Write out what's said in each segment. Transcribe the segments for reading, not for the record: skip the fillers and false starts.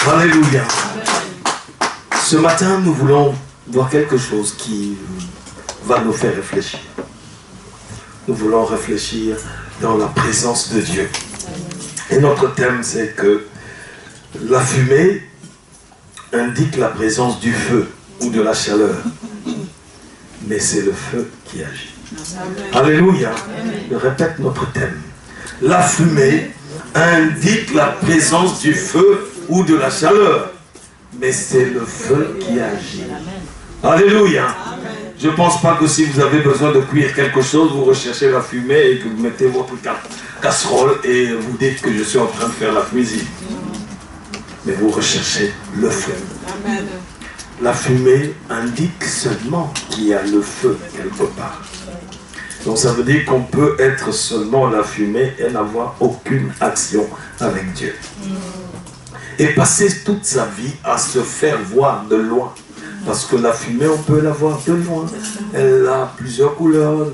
Alléluia. Ce matin, nous voulons voir quelque chose qui va nous faire réfléchir. Nous voulons réfléchir dans la présence de Dieu. Et notre thème, c'est que la fumée indique la présence du feu ou de la chaleur. Mais c'est le feu qui agit. Alléluia. Je répète notre thème. La fumée indique la présence du feu ou de la chaleur. Mais c'est le feu qui agit. Alléluia. Je ne pense pas que si vous avez besoin de cuire quelque chose, vous recherchez la fumée et que vous mettez votre casserole et vous dites que je suis en train de faire la cuisine. Mais vous recherchez le feu. La fumée indique seulement qu'il y a le feu quelque part. Donc ça veut dire qu'on peut être seulement la fumée et n'avoir aucune action avec Dieu. Et passer toute sa vie à se faire voir de loin. Parce que la fumée, on peut la voir de loin. Elle a plusieurs couleurs,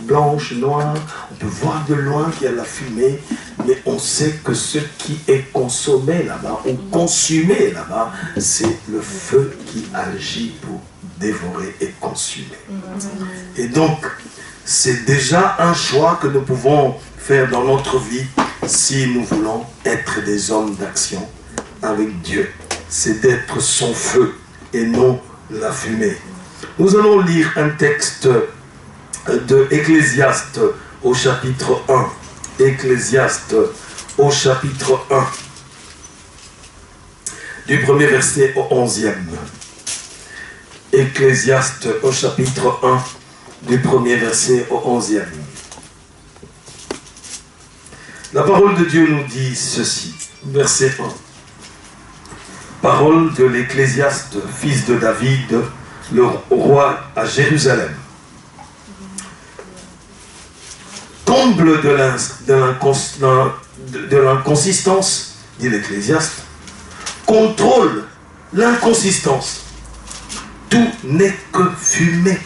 blanche, noire. On peut voir de loin qu'il y a la fumée. Mais on sait que ce qui est consommé là-bas, ou consumé là-bas, c'est le feu qui agit pour dévorer et consumer. Et donc, c'est déjà un choix que nous pouvons faire dans notre vie si nous voulons être des hommes d'action avec Dieu. C'est d'être son feu et non la fumée. Nous allons lire un texte de Ecclésiaste au chapitre 1. Ecclésiaste au chapitre 1. Du premier verset au 11e. Ecclésiaste au chapitre 1. Du premier verset au 11e. La parole de Dieu nous dit ceci. Verset 1. Parole de l'Ecclésiaste, fils de David, le roi à Jérusalem. Comble de l'inconsistance, dit l'Ecclésiaste, contrôle l'inconsistance. Tout n'est que fumée.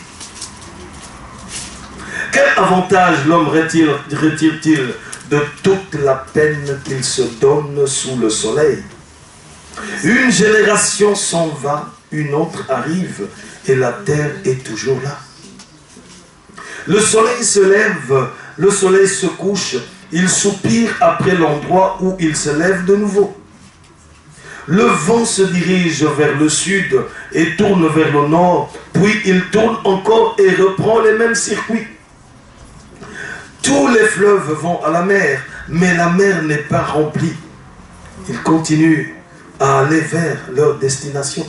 Quel avantage l'homme retire-t-il de toute la peine qu'il se donne sous le soleil? Une génération s'en va, une autre arrive, et la terre est toujours là. Le soleil se lève, le soleil se couche, il soupire après l'endroit où il se lève de nouveau. Le vent se dirige vers le sud et tourne vers le nord, puis il tourne encore et reprend les mêmes circuits. Tous les fleuves vont à la mer, mais la mer n'est pas remplie. Ils continuent à aller vers leur destination.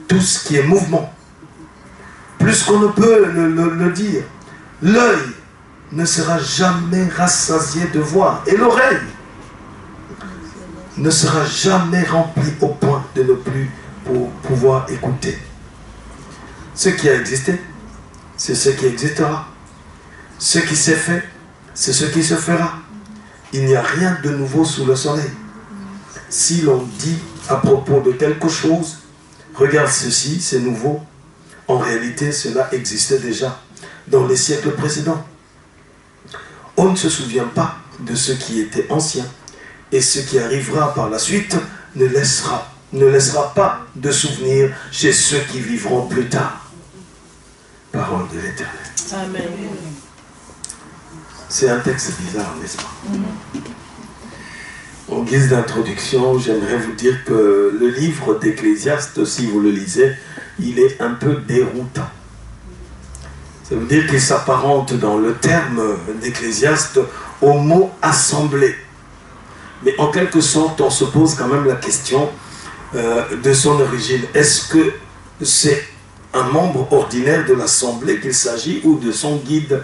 Tout ce qui est mouvement, plus qu'on ne peut le dire, l'œil ne sera jamais rassasié de voir, et l'oreille ne sera jamais remplie au point de ne plus pouvoir écouter. Ce qui a existé, c'est ce qui existera. Ce qui s'est fait, c'est ce qui se fera. Il n'y a rien de nouveau sous le soleil. Si l'on dit à propos de quelque chose, regarde ceci, c'est nouveau, en réalité cela existait déjà dans les siècles précédents. On ne se souvient pas de ce qui était ancien, et ce qui arrivera par la suite ne laissera pas de souvenir chez ceux qui vivront plus tard. Parole de l'Éternel. Amen. C'est un texte bizarre, n'est-ce pas? En guise d'introduction, j'aimerais vous dire que le livre d'Ecclésiaste, si vous le lisez, il est un peu déroutant. Ça veut dire qu'il s'apparente dans le terme d'Ecclésiaste au mot « assemblée ». Mais en quelque sorte, on se pose quand même la question de son origine. Est-ce que c'est un membre ordinaire de l'assemblée qu'il s'agit ou de son guide?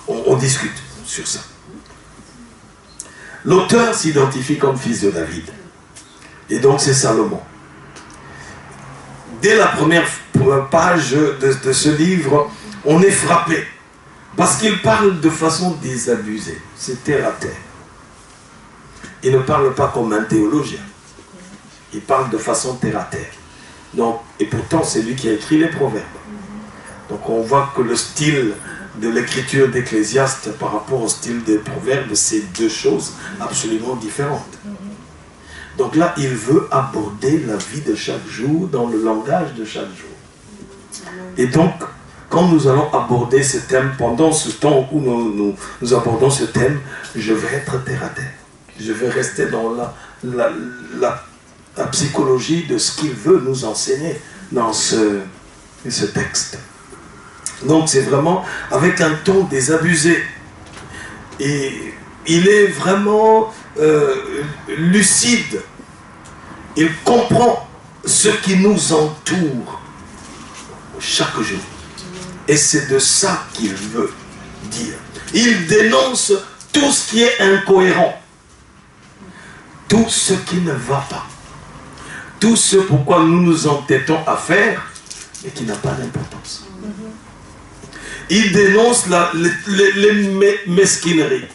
On discute sur ça. L'auteur s'identifie comme fils de David. Et donc c'est Salomon. Dès la première page de ce livre, on est frappé. Parce qu'il parle de façon désabusée. C'est terre à terre. Il ne parle pas comme un théologien. Il parle de façon terre à terre. Donc, et pourtant, c'est lui qui a écrit les proverbes. Donc on voit que le style de l'écriture d'Ecclésiaste par rapport au style des proverbes, c'est deux choses absolument différentes. Donc là, il veut aborder la vie de chaque jour dans le langage de chaque jour. Et donc, quand nous allons aborder ce thème, pendant ce temps où nous abordons ce thème, je vais être terre à terre. Je vais rester dans la psychologie de ce qu'il veut nous enseigner dans ce texte. Donc c'est vraiment avec un ton désabusé. Et il est vraiment lucide. Il comprend ce qui nous entoure chaque jour. Et c'est de ça qu'il veut dire. Il dénonce tout ce qui est incohérent. Tout ce qui ne va pas. Tout ce pourquoi nous nous entêtons à faire et qui n'a pas d'importance. Il dénonce les mesquineries.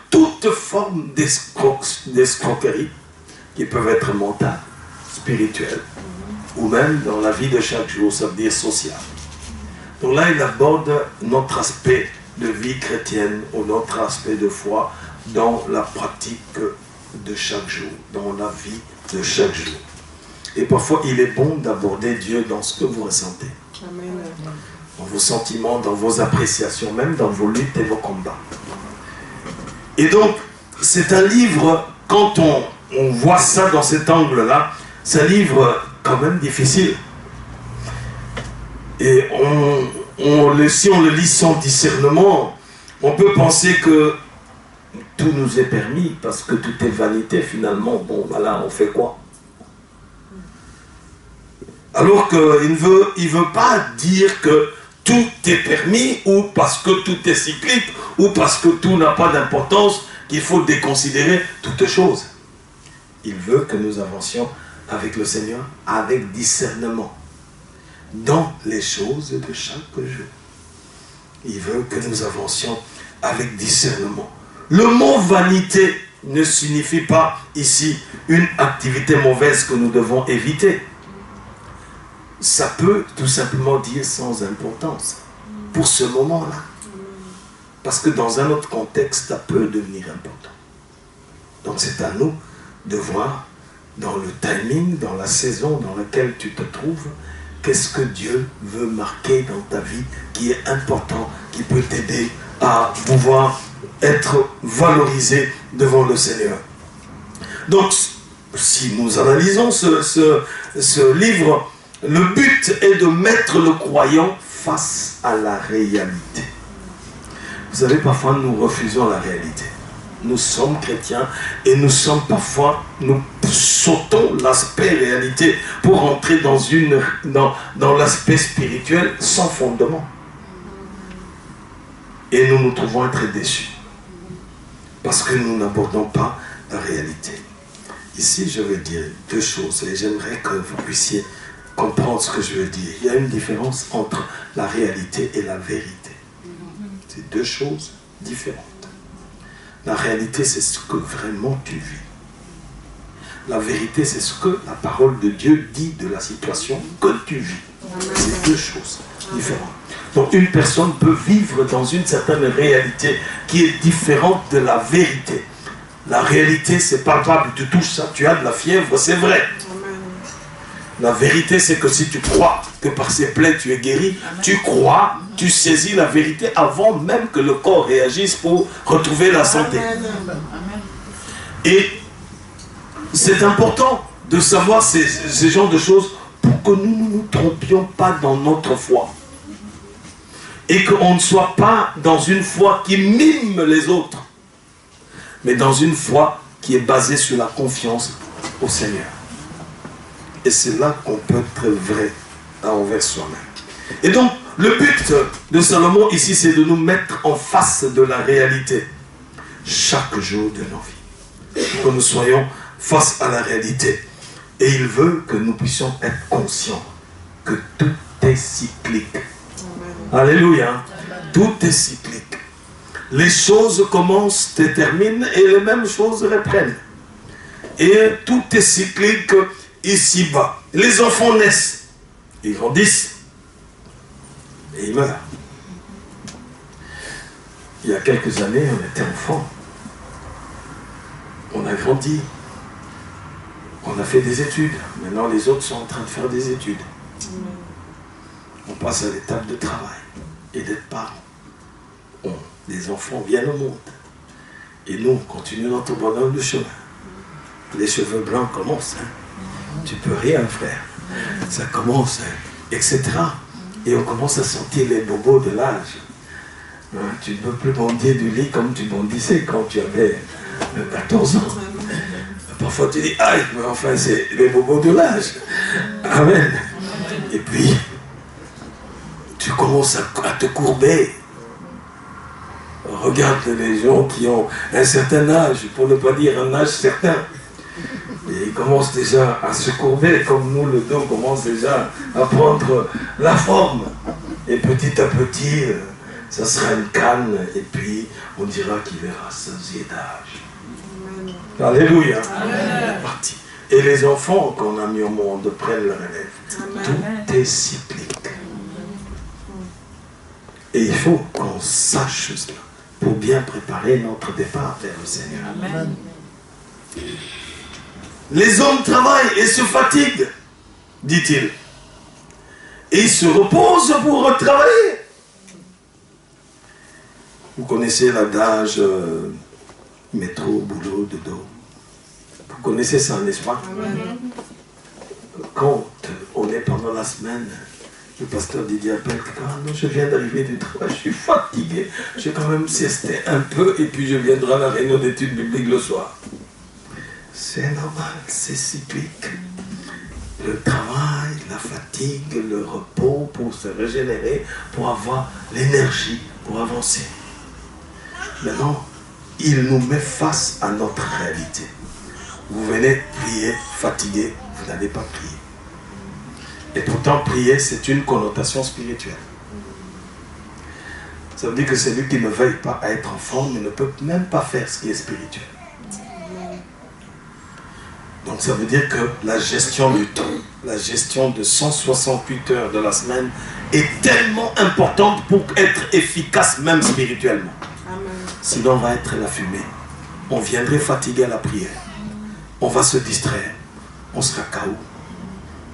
Toute forme d'escroquerie qui peuvent être mentales, spirituelles, ou même dans la vie de chaque jour, ça veut dire sociale. Donc là, il aborde notre aspect de vie chrétienne ou notre aspect de foi dans la pratique de chaque jour, dans la vie de chaque jour. Et parfois, il est bon d'aborder Dieu dans ce que vous ressentez. Amen. Dans vos sentiments, dans vos appréciations, même dans vos luttes et vos combats. Et donc, c'est un livre, quand on voit ça dans cet angle-là, c'est un livre quand même difficile. Et si on le lit sans discernement, on peut penser que tout nous est permis, parce que tout est vanité finalement. Bon, voilà, on fait quoi? Alors qu'il ne veut pas dire que tout est permis, ou parce que tout est cyclique, ou parce que tout n'a pas d'importance, qu'il faut déconsidérer toutes choses. Il veut que nous avancions avec le Seigneur, avec discernement, dans les choses de chaque jour. Il veut que nous avancions avec discernement. Le mot vanité ne signifie pas ici une activité mauvaise que nous devons éviter. Ça peut tout simplement dire sans importance, pour ce moment-là. Parce que dans un autre contexte, ça peut devenir important. Donc c'est à nous de voir dans le timing, dans la saison dans laquelle tu te trouves, qu'est-ce que Dieu veut marquer dans ta vie qui est important, qui peut t'aider à pouvoir être valorisé devant le Seigneur. Donc, si nous analysons ce livre, le but est de mettre le croyant face à la réalité. Vous savez, parfois nous refusons la réalité. Nous sommes chrétiens et nous sautons l'aspect réalité pour entrer dans l'aspect spirituel sans fondement. Et nous nous trouvons très déçus parce que nous n'abordons pas la réalité. Ici, je veux dire deux choses et j'aimerais que vous puissiez comprendre ce que je veux dire. Il y a une différence entre la réalité et la vérité. C'est deux choses différentes. La réalité, c'est ce que vraiment tu vis. La vérité, c'est ce que la parole de Dieu dit de la situation que tu vis. C'est deux choses différentes. Donc une personne peut vivre dans une certaine réalité qui est différente de la vérité. La réalité, c'est palpable, tu touches ça, tu as de la fièvre, c'est vrai. La vérité, c'est que si tu crois que par ces plaies tu es guéri, tu crois, tu saisis la vérité avant même que le corps réagisse pour retrouver la santé. Et c'est important de savoir ces genres de choses pour que nous ne nous trompions pas dans notre foi. Et qu'on ne soit pas dans une foi qui mime les autres, mais dans une foi qui est basée sur la confiance au Seigneur. Et c'est là qu'on peut être vrai envers soi-même. Et donc, le but de Salomon ici, c'est de nous mettre en face de la réalité chaque jour de nos vies. Que nous soyons face à la réalité. Et il veut que nous puissions être conscients que tout est cyclique. Alléluia. Tout est cyclique. Les choses commencent et terminent et les mêmes choses reprennent. Et tout est cyclique ici-bas. Les enfants naissent, ils grandissent et ils meurent. Il y a quelques années, on était enfants. On a grandi. On a fait des études. Maintenant, les autres sont en train de faire des études. On passe à l'étape de travail et d'être parents. Les enfants viennent au monde. Et nous, on continue notre bonhomme de chemin. Les cheveux blancs commencent. Tu peux rien, frère. Ça commence, etc. Et on commence à sentir les bobos de l'âge. Tu ne peux plus bondir du lit comme tu bondissais quand tu avais 14 ans. Parfois tu dis, aïe, mais enfin c'est les bobos de l'âge. Amen. Et puis, tu commences à te courber. Regarde les gens qui ont un certain âge, pour ne pas dire un âge certain. Et ils commencent déjà à se courber, comme nous, le dos commence déjà à prendre la forme. Et petit à petit, ça sera une canne, et puis on dira qu'il verra s'agir d'âge. Alléluia. Amen. Parti. Et les enfants qu'on a mis au monde prennent le relève. Amen. Tout est cyclique. Et il faut qu'on sache cela pour bien préparer notre départ vers le Seigneur. Amen. Les hommes travaillent et se fatiguent, dit-il. Et ils se reposent pour retravailler. Vous connaissez l'adage métro, boulot, dodo. Vous connaissez ça, n'est-ce pas? Quand on est pendant la semaine, le pasteur Didier appelle, ah non, je viens d'arriver du travail, je suis fatigué, je vais quand même siester un peu et puis je viendrai à la réunion d'études bibliques le soir. C'est normal, c'est cyclique. Le travail, la fatigue, le repos pour se régénérer, pour avoir l'énergie, pour avancer. Maintenant, il nous met face à notre réalité. Vous venez prier, fatigué, vous n'allez pas prier. Et pourtant, prier, c'est une connotation spirituelle. Ça veut dire que celui qui ne veille pas à être en forme, il ne peut même pas faire ce qui est spirituel. Donc ça veut dire que la gestion du temps, la gestion de 168 heures de la semaine est tellement importante pour être efficace même spirituellement. Amen. Sinon on va être la fumée. On viendrait fatigué à la prière. On va se distraire. On sera KO.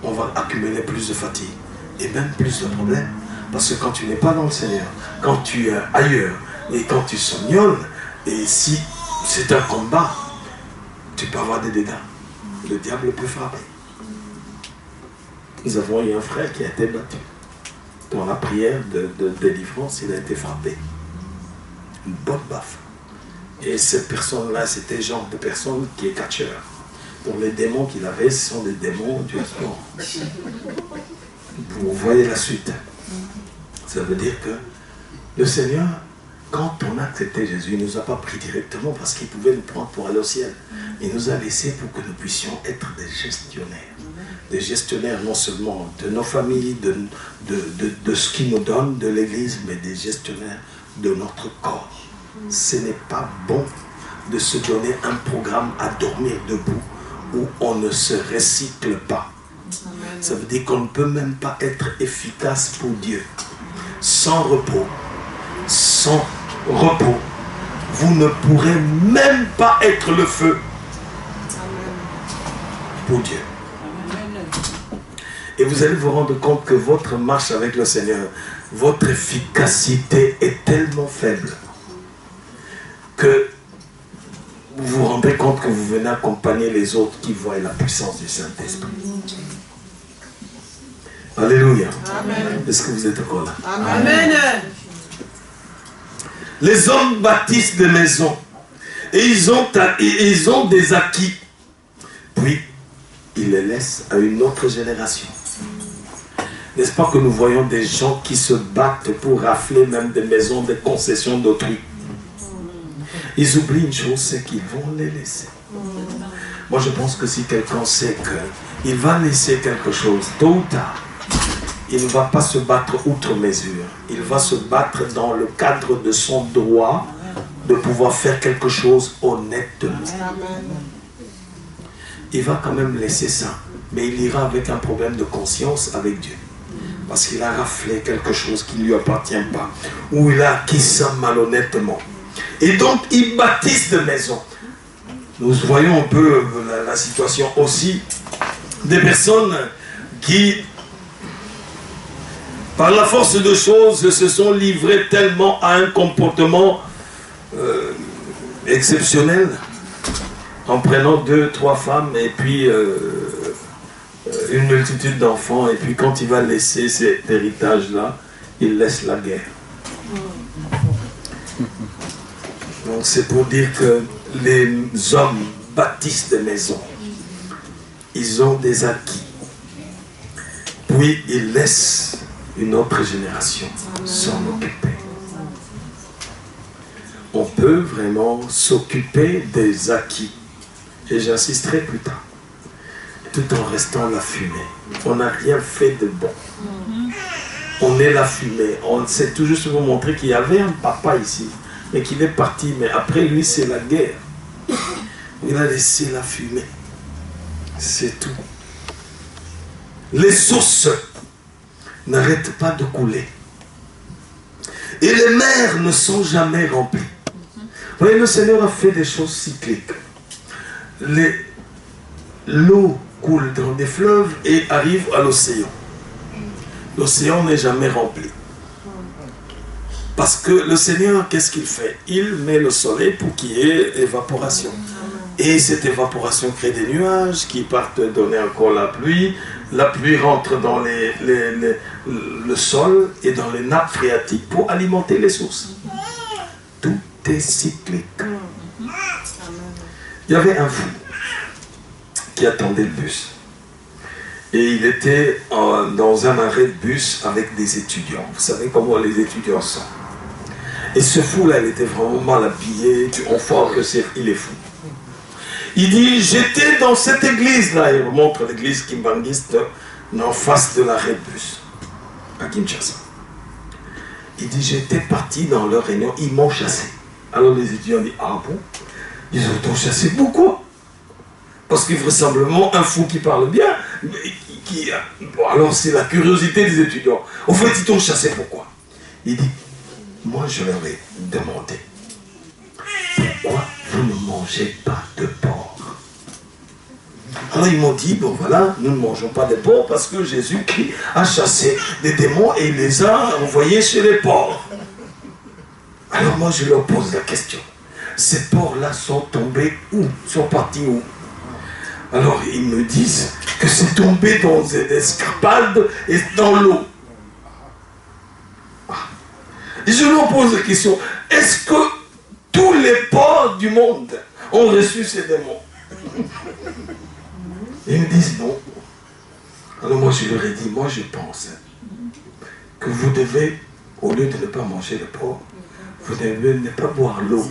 On va accumuler plus de fatigue et même plus de problèmes. Parce que quand tu n'es pas dans le Seigneur, quand tu es ailleurs et quand tu somnoles, et si c'est un combat, tu peux avoir des dégâts. Le diable peut frapper. Nous avons eu un frère qui a été battu. Dans la prière de délivrance, il a été frappé. Une bonne baffe. Et cette personne-là, c'était le genre de personne qui est catcheur. Donc les démons qu'il avait, ce sont des démons du sport. Vous voyez la suite. Ça veut dire que le Seigneur, quand on a accepté Jésus, il ne nous a pas pris directement parce qu'il pouvait nous prendre pour aller au ciel. Il nous a laissés pour que nous puissions être des gestionnaires. Des gestionnaires non seulement de nos familles, de ce qu'il nous donne, de l'Église, mais des gestionnaires de notre corps. Ce n'est pas bon de se donner un programme à dormir debout où on ne se recycle pas. Ça veut dire qu'on ne peut même pas être efficace pour Dieu. Sans repos, vous ne pourrez même pas être le feu pour Dieu. Et vous allez vous rendre compte que votre marche avec le Seigneur, votre efficacité est tellement faible que vous vous rendez compte que vous venez accompagner les autres qui voient la puissance du Saint-Esprit. Alléluia. Est-ce que vous êtes encore là? Amen. Les hommes bâtissent des maisons et ils ont des acquis. Puis, ils les laissent à une autre génération. N'est-ce pas que nous voyons des gens qui se battent pour rafler même des maisons, des concessions d'autrui? Ils oublient une chose, c'est qu'ils vont les laisser. Moi, je pense que si quelqu'un sait qu'il va laisser quelque chose, tôt ou tard, il ne va pas se battre outre mesure. Il va se battre dans le cadre de son droit de pouvoir faire quelque chose honnêtement. Il va quand même laisser ça. Mais il ira avec un problème de conscience avec Dieu. Parce qu'il a raflé quelque chose qui ne lui appartient pas. Ou il a acquis ça malhonnêtement. Et donc, ils bâtissent des maisons. nous voyons un peu la situation aussi des personnes qui, par la force de choses, se sont livrées tellement à un comportement exceptionnel, en prenant 2, 3 femmes et puis une multitude d'enfants, et puis quand il va laisser cet héritage-là, il laisse la guerre. Donc c'est pour dire que les hommes bâtissent des maisons, ils ont des acquis, puis ils laissent une autre génération s'en occuper. On peut vraiment s'occuper des acquis, et j'insisterai plus tard, tout en restant la fumée. On n'a rien fait de bon. On est la fumée. On s'est toujours vous montrer qu'il y avait un papa ici, mais qu'il est parti. Mais après lui, c'est la guerre. Il a laissé la fumée. C'est tout. Les sources n'arrêtent pas de couler. Et les mers ne sont jamais remplies. Vous voyez, le Seigneur a fait des choses cycliques. L'eau coule dans des fleuves et arrive à l'océan. L'océan n'est jamais rempli. Parce que le Seigneur, qu'est-ce qu'il fait? Il met le soleil pour qu'il y ait évaporation. Et cette évaporation crée des nuages qui partent donner encore la pluie. La pluie rentre dans le sol et dans les nappes phréatiques pour alimenter les sources. Tout est cyclique. Il y avait un fou qui attendait le bus. Et il était dans un arrêt de bus avec des étudiants. Vous savez comment les étudiants sont. Et ce fou-là, il était vraiment mal habillé. On voit qu'il est fou. Il dit, j'étais dans cette église-là. Il montre l'église kimbanguiste en face de l'arrêt de bus, à Kinshasa. Il dit, j'étais parti dans leur réunion, ils m'ont chassé. Alors les étudiants disent, ah bon? Ils ont chassé pourquoi? Parce qu'il vraisemblablement un fou qui parle bien, bon, alors c'est la curiosité des étudiants. Au fait, ils t'ont chassé pourquoi? Il dit, moi je leur ai demandé, pourquoi vous ne mangez pas de porc? Alors ils m'ont dit, bon voilà, nous ne mangeons pas de porc parce que Jésus-Christ a chassé des démons et il les a envoyés chez les porcs. Alors moi je leur pose la question, ces porcs-là sont tombés où? Sont partis où? Alors ils me disent que c'est tombé dans des escarpades et dans l'eau. Et je leur pose la question, est-ce que tous les porcs du monde ont reçu ces démons? Ils me disent non. Alors moi je leur ai dit, moi je pense que vous devez, au lieu de ne pas manger le porc, vous devez ne pas boire l'eau.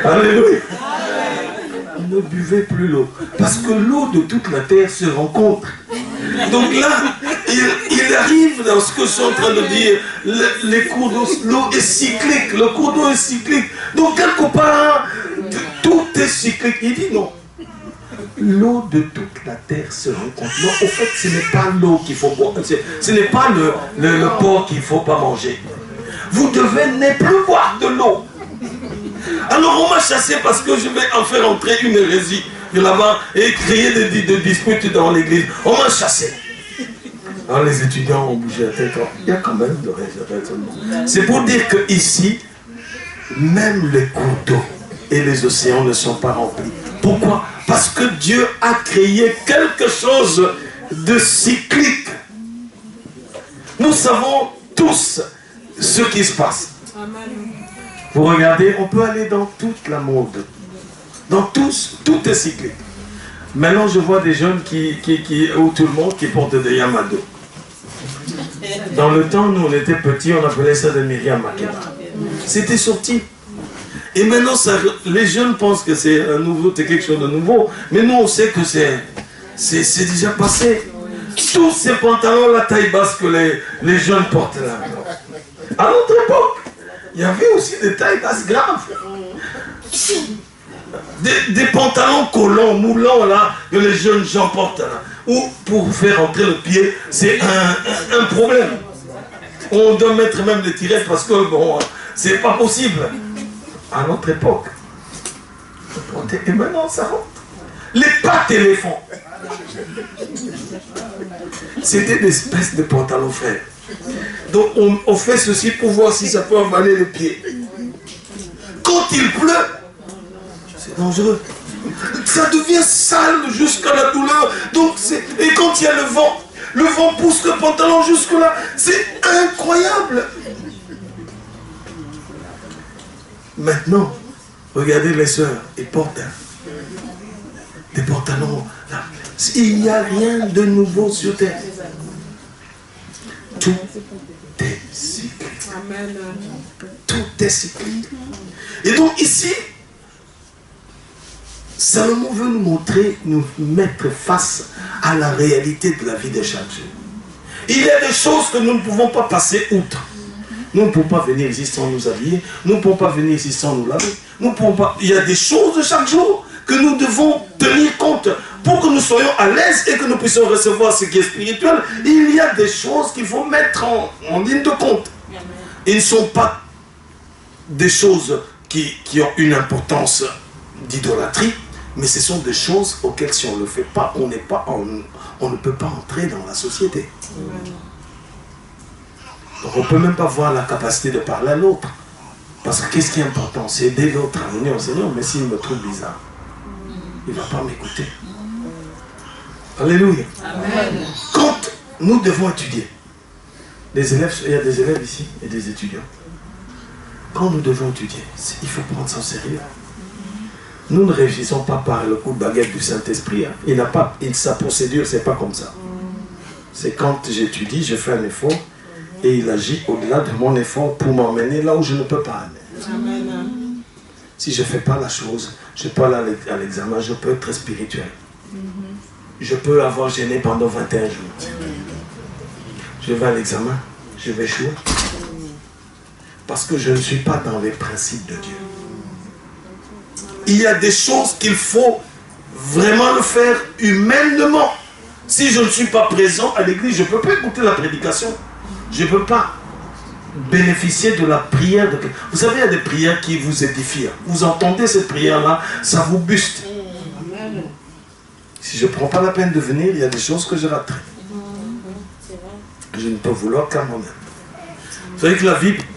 Alléluia. Ne buvez plus l'eau. Parce que l'eau de toute la terre se rencontre. Donc là, il arrive dans ce que je suis en train de dire. Les cours d'eau, l'eau est cyclique. Le cours d'eau est cyclique. Donc quelque part, tout est cyclique. Il dit non. L'eau de toute la terre se rencontre. Non, au fait, ce n'est pas l'eau qu'il faut boire. Ce n'est pas le porc qu'il ne faut pas manger. Vous devez ne plus boire de l'eau. Alors on m'a chassé parce que je vais en faire entrer une hérésie de là-bas et créer des disputes dans l'église. On m'a chassé. Alors les étudiants ont bougé la tête. Il y a quand même de raisonnement. C'est pour dire qu'ici, même les cours d'eau et les océans ne sont pas remplis. Pourquoi? Parce que Dieu a créé quelque chose de cyclique. Nous savons tous ce qui se passe. Vous regardez, on peut aller dans toute la mode. Dans tous, tout est cyclique. Maintenant, je vois des jeunes ou tout le monde qui portent des Yamado. Dans le temps, nous, on était petits, on appelait ça des Myriam Makeba. C'était sorti. Et maintenant, les jeunes pensent que c'est quelque chose de nouveau. Mais nous, on sait que c'est déjà passé. Tous ces pantalons, la taille basse que les jeunes portent là. À notre époque, il y avait aussi des tailles basses graves. Des pantalons collants, moulants là, que les jeunes gens portent là. Ou pour faire entrer le pied, c'est un problème. On doit mettre même des tirettes parce que bon, c'est pas possible. à notre époque. Et maintenant, ça rentre. Les pattes éléphants. C'était des espèces de pantalons frères. Donc on fait ceci pour voir si ça peut avaler le pied. Quand il pleut, c'est dangereux. Ça devient sale jusqu'à la douleur. Donc et quand il y a le vent pousse le pantalon jusque là. C'est incroyable. Maintenant, regardez les sœurs, ils portent des pantalons. Il n'y a rien de nouveau sur terre. Tout est cyclique. Tout est cyclique. Et donc ici, Salomon veut nous montrer, nous mettre face à la réalité de la vie de chaque jour. Il y a des choses que nous ne pouvons pas passer outre. Nous ne pouvons pas venir ici sans nous habiller. Nous ne pouvons pas venir ici sans nous laver. Nous ne pouvons pas... Il y a des choses de chaque jour que nous devons tenir compte pour que nous soyons à l'aise et que nous puissions recevoir ce qui est spirituel. Il y a des choses qu'il faut mettre en ligne de compte. Ils ne sont pas des choses qui ont une importance d'idolâtrie, mais ce sont des choses auxquelles si on ne le fait pas, on ne peut pas entrer dans la société. Donc on ne peut même pas avoir la capacité de parler à l'autre. Parce que qu'est-ce qui est important? C'est aider l'autre à venir au Seigneur, mais s'il me trouve bizarre, il ne va pas m'écouter. Alléluia. Amen. Quand nous devons étudier, les élèves, il y a des élèves ici et des étudiants. Quand nous devons étudier, il faut prendre ça au sérieux. Nous ne réussissons pas par le coup de baguette du Saint-Esprit. Hein. Sa procédure, c'est pas comme ça. C'est quand j'étudie, je fais un effort et il agit au-delà de mon effort pour m'emmener là où je ne peux pas aller. Amen. Si je ne fais pas la chose, je peux aller à l'examen, je peux être spirituel. Je peux avoir gêné pendant 21 jours. Je vais à l'examen, je vais échouer. Parce que je ne suis pas dans les principes de Dieu. Il y a des choses qu'il faut vraiment le faire humainement. Si je ne suis pas présent à l'église, je ne peux pas écouter la prédication. Je ne peux pas bénéficier de la prière. Vous savez, il y a des prières qui vous édifient. Vous entendez cette prière-là, ça vous buste. Si je ne prends pas la peine de venir, il y a des choses que je raterai. Je ne peux vouloir qu'à moi-même. Vous savez que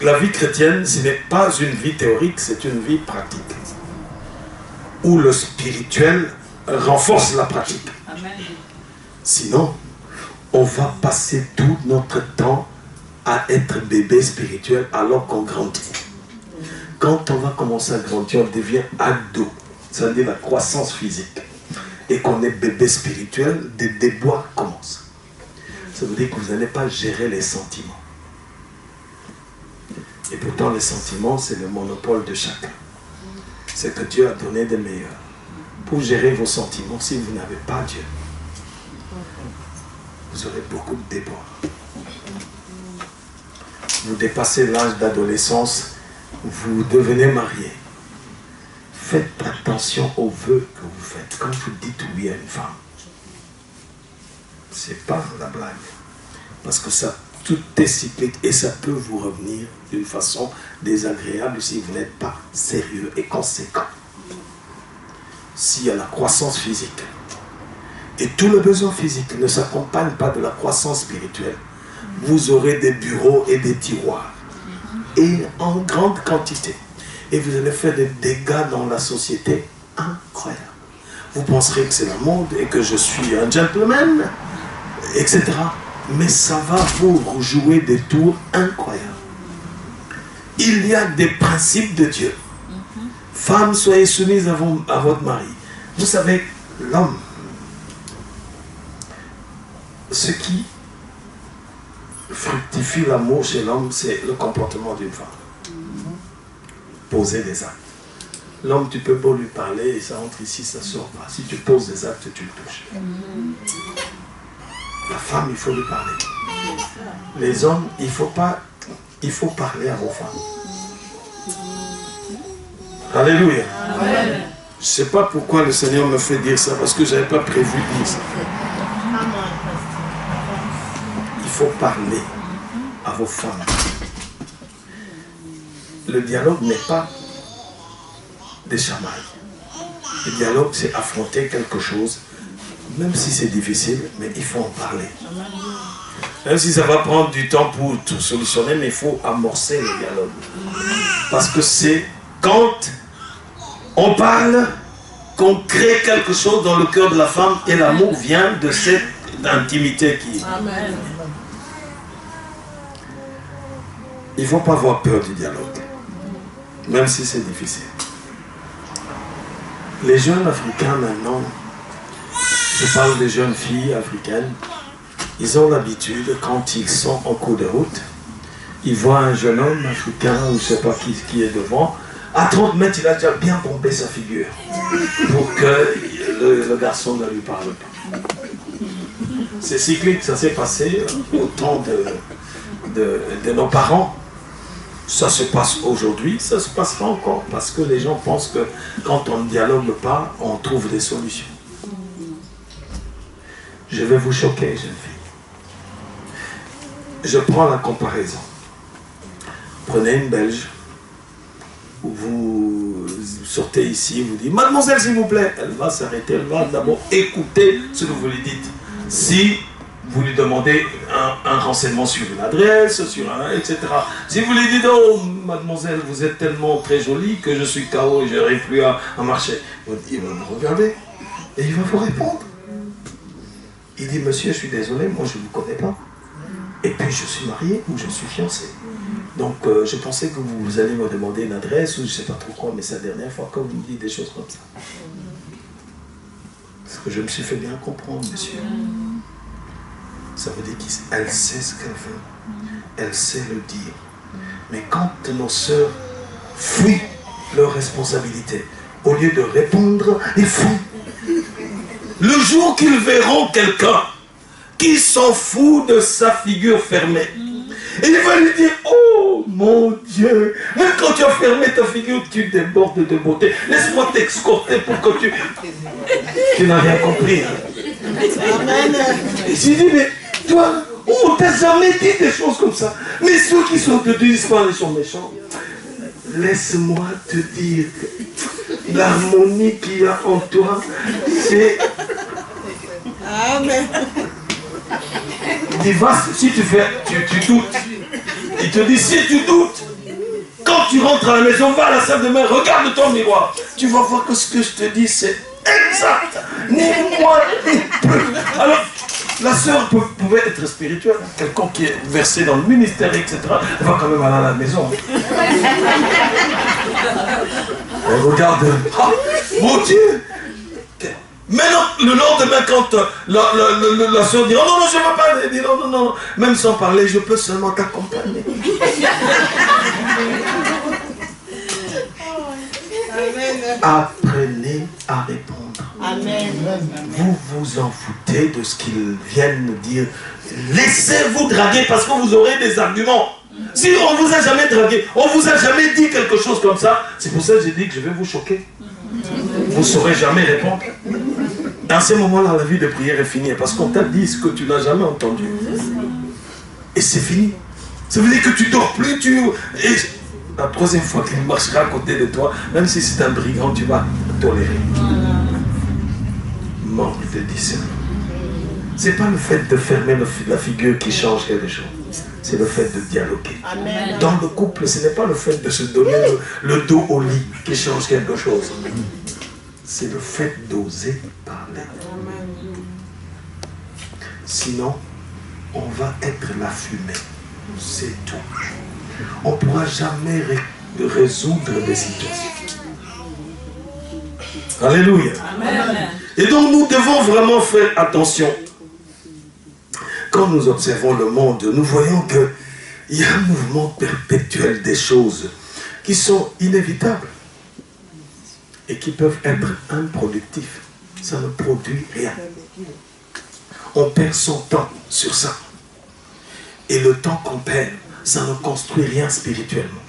la vie chrétienne, ce n'est pas une vie théorique, c'est une vie pratique. Où le spirituel renforce la pratique. Amen. Sinon, on va passer tout notre temps à être bébé spirituel alors qu'on grandit. Quand on va commencer à grandir, on devient ado, c'est-à-dire la croissance physique. Et qu'on est bébé spirituel, des déboires commencent. Ça veut dire que vous n'allez pas gérer les sentiments. Et pourtant, les sentiments, c'est le monopole de chacun. C'est que Dieu a donné des meilleurs. Pour gérer vos sentiments, si vous n'avez pas Dieu, vous aurez beaucoup de déboires. Vous dépassez l'âge d'adolescence, vous devenez marié. Faites attention aux vœux que vous faites. Quand vous dites oui à une femme, c'est pas la blague. Parce que ça, tout est cyclique et ça peut vous revenir d'une façon désagréable si vous n'êtes pas sérieux et conséquent. S'il y a la croissance physique et tout le besoin physique ne s'accompagne pas de la croissance spirituelle, vous aurez des bureaux et des tiroirs et en grande quantité. Et vous allez faire des dégâts dans la société incroyables. Vous penserez que c'est la mode et que je suis un gentleman, etc. Mais ça va vous jouer des tours incroyables. Il y a des principes de Dieu. Femmes, soyez soumises à votre mari. Vous savez, l'homme, ce qui fructifie l'amour chez l'homme, c'est le comportement d'une femme. Poser des actes. L'homme, tu peux pas lui parler et ça entre ici, ça sort pas. Si tu poses des actes, tu le touches. La femme, il faut lui parler. Les hommes, il faut parler à vos femmes. Alléluia. Amen. Je ne sais pas pourquoi le Seigneur me fait dire ça, parce que je n'avais pas prévu de dire ça. Il faut parler à vos femmes. Le dialogue n'est pas des chamailles. Le dialogue, c'est affronter quelque chose, même si c'est difficile, mais il faut en parler. Même si ça va prendre du temps pour tout solutionner, mais il faut amorcer le dialogue. Parce que c'est quand on parle qu'on crée quelque chose dans le cœur de la femme et l'amour vient de cette intimité qui... Amen. Il ne faut pas avoir peur du dialogue, même si c'est difficile. Les jeunes africains maintenant, je parle des jeunes filles africaines, ils ont l'habitude, quand ils sont en cours de route, ils voient un jeune homme africain, ou je ne sais pas qui est devant, à 30 mètres, il a déjà bien pompé sa figure, pour que le garçon ne lui parle pas. C'est cyclique, ça s'est passé au temps de nos parents. Ça se passe aujourd'hui, ça se passera encore, parce que les gens pensent que quand on ne dialogue pas, on trouve des solutions. Je vais vous choquer, jeune fille. Je prends la comparaison. Prenez une Belge, où vous sortez ici, vous dites « Mademoiselle, s'il vous plaît », elle va s'arrêter, elle va d'abord écouter ce que vous lui dites. Si vous lui demandez un renseignement sur une adresse, sur un, etc. Si vous lui dites « Oh, mademoiselle, vous êtes tellement très jolie que je suis KO et je n'arrive plus à marcher », il va vous regarder et il va vous répondre. Il dit « Monsieur, je suis désolé, moi je ne vous connais pas. Et puis je suis marié ou je suis fiancé. Donc je pensais que vous allez me demander une adresse ou je ne sais pas trop quoi, mais c'est la dernière fois que vous me dites des choses comme ça. Parce que je me suis fait bien comprendre, monsieur. Ça veut dire qu'elle sait ce qu'elle veut. Elle sait le dire. Mais quand nos sœurs fuient leurs responsabilités, au lieu de répondre, ils fuient. Le jour qu'ils verront quelqu'un qui s'en fout de sa figure fermée, et il va lui dire, oh mon Dieu, même quand tu as fermé ta figure, tu débordes de beauté. Laisse-moi t'escorter pour que tu n'as rien compris. Amen. Et j'ai dit, mais toi, on t'a jamais dit des choses comme ça. Mais ceux qui sont te disent pas, ils sont méchants. Laisse-moi te dire que l'harmonie qu'il y a en toi, c'est... Amen. Il dit, va, si tu fais, tu doutes. Il te dit, si tu doutes, quand tu rentres à la maison, va à la salle de bain, regarde ton miroir. Tu vas voir que ce que je te dis, c'est exact. Ni moins, ni plus. Alors, la sœur pouvait être spirituelle. Quelqu'un qui est versé dans le ministère, etc. Elle va quand même aller à la maison. Elle regarde. Ah, mon Dieu! Maintenant, le lendemain, quand la soeur dit « Oh non, non, je ne veux pas », elle dit « Non, non, non, même sans parler, je peux seulement t'accompagner. » Apprenez à répondre. Amen. Vous vous en foutez de ce qu'ils viennent dire. Laissez-vous draguer parce que vous aurez des arguments. Si on ne vous a jamais dragué, on ne vous a jamais dit quelque chose comme ça, c'est pour ça que j'ai dit que je vais vous choquer. Vous ne saurez jamais répondre. Dans ces moments-là, la vie de prière est finie parce qu'on t'a dit ce que tu n'as jamais entendu. Et c'est fini. Ça veut dire que tu ne dors plus, et la troisième fois qu'il marchera à côté de toi, même si c'est un brigand, tu vas tolérer. Manque de discernement. Ce n'est pas le fait de fermer la figure qui change quelque chose. C'est le fait de dialoguer. Amen. Dans le couple, ce n'est pas le fait de se donner le dos au lit qui change quelque chose. C'est le fait d'oser parler. Sinon, on va être la fumée. C'est tout. On ne pourra jamais résoudre des situations. Alléluia. Amen. Et donc nous devons vraiment faire attention. Quand nous observons le monde, nous voyons qu'il y a un mouvement perpétuel des choses qui sont inévitables et qui peuvent être improductifs. Ça ne produit rien. On perd son temps sur ça. Et le temps qu'on perd, ça ne construit rien spirituellement.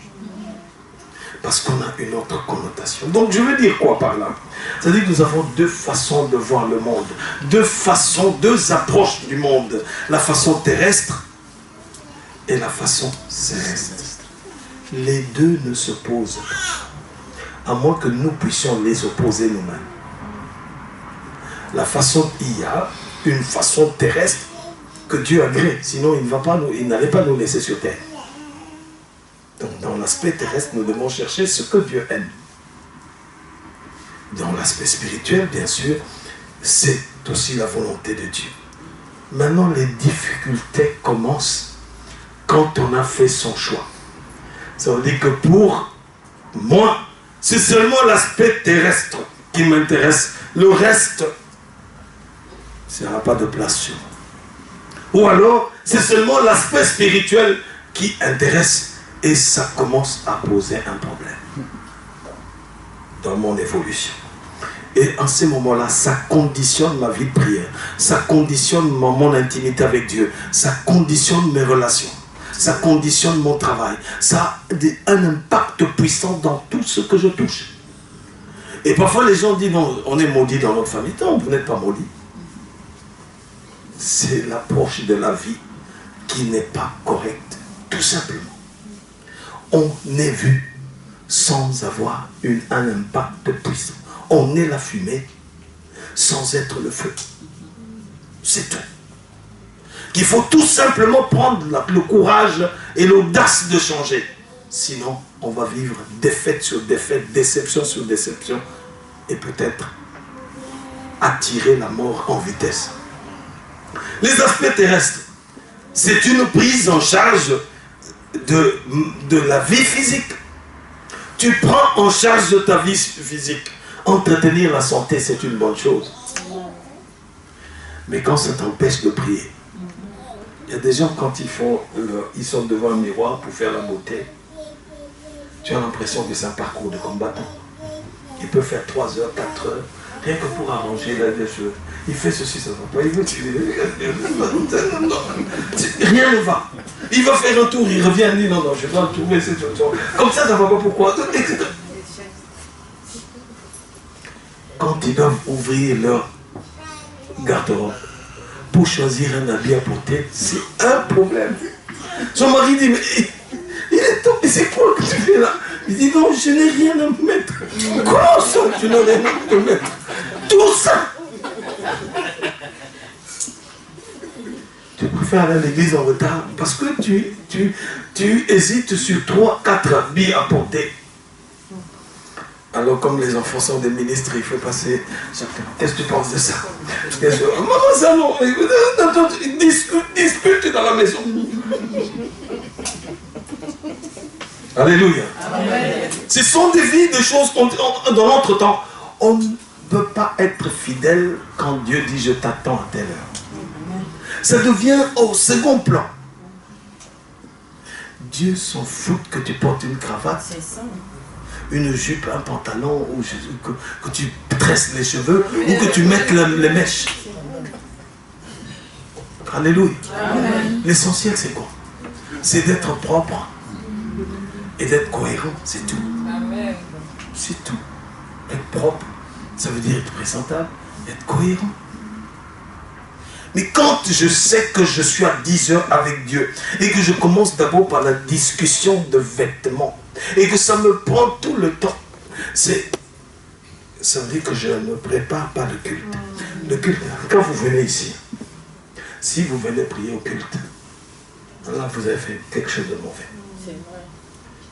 Parce qu'on a une autre connotation. Donc je veux dire quoi par là? C'est-à-dire que nous avons deux façons de voir le monde. Deux façons, deux approches du monde. La façon terrestre et la façon céleste. Les deux ne s'opposent pas. à moins que nous puissions les opposer nous-mêmes. Il y a une façon terrestre que Dieu agrée, sinon il n'allait pas nous laisser sur terre. Donc dans l'aspect terrestre, nous devons chercher ce que Dieu aime. Dans l'aspect spirituel, bien sûr, c'est aussi la volonté de Dieu. Maintenant, les difficultés commencent quand on a fait son choix. Ça veut dire que pour moi, c'est seulement l'aspect terrestre qui m'intéresse. Le reste, ça n'a pas de place sur moi. Ou alors, c'est seulement l'aspect spirituel qui intéresse et ça commence à poser un problème dans mon évolution. Et en ces moments-là, ça conditionne ma vie de prière, ça conditionne mon intimité avec Dieu, ça conditionne mes relations, ça conditionne mon travail, ça a un impact puissant dans tout ce que je touche. Et parfois les gens disent, non, on est maudit dans notre famille. Non, vous n'êtes pas maudit. C'est l'approche de la vie qui n'est pas correcte, tout simplement. On est vu sans avoir un impact puissant. On est la fumée sans être le feu. C'est tout. Qu'il faut tout simplement prendre le courage et l'audace de changer. Sinon, on va vivre défaite sur défaite, déception sur déception et peut-être attirer la mort en vitesse. Les aspects terrestres, c'est une prise en charge de la vie physique. Tu prends en charge de ta vie physique. Entretenir la santé, c'est une bonne chose. Mais quand ça t'empêche de prier, il y a des gens, quand ils sont devant un miroir pour faire la beauté, tu as l'impression que c'est un parcours de combattant. Il peut faire 3 heures, 4 heures, rien que pour arranger les cheveux. Il fait ceci, ça ne va pas. Il veut rien ne va. Il va faire un tour, il revient, il dit non, je dois trouver cette chose. Comme ça ne va pas, pourquoi? Quand ils doivent ouvrir leur garde-robe pour choisir un habit à porter, c'est un problème. Son mari dit, mais il est tombé, c'est quoi que tu fais là? Il dit, non, je n'ai rien à me mettre. Comment ça, tu n'as rien à te mettre? Tout ça. Tu préfères aller à l'église en retard parce que tu hésites sur 3, 4 habits à porter. Alors comme les enfants sont des ministres, il faut passer chacun. Qu'est-ce que tu penses de ça? Maman, ça non. Dispute dans la maison. Alléluia. Amen. Ce sont des vies, des choses dans notre temps. On ne peut pas être fidèle quand Dieu dit je t'attends à telle heure. Ça devient au second plan. Dieu s'en fout que tu portes une cravate, une jupe, un pantalon, ou que tu tresses les cheveux, ou que tu mettes les mèches. Alléluia. L'essentiel c'est quoi? C'est d'être propre et d'être cohérent, c'est tout. C'est tout. Être propre, ça veut dire être présentable, être cohérent. Mais quand je sais que je suis à 10 heures avec Dieu et que je commence d'abord par la discussion de vêtements et que ça me prend tout le temps, ça veut dire que je ne prépare pas le culte. Le culte, quand vous venez ici, si vous venez prier au culte, là vous avez fait quelque chose de mauvais.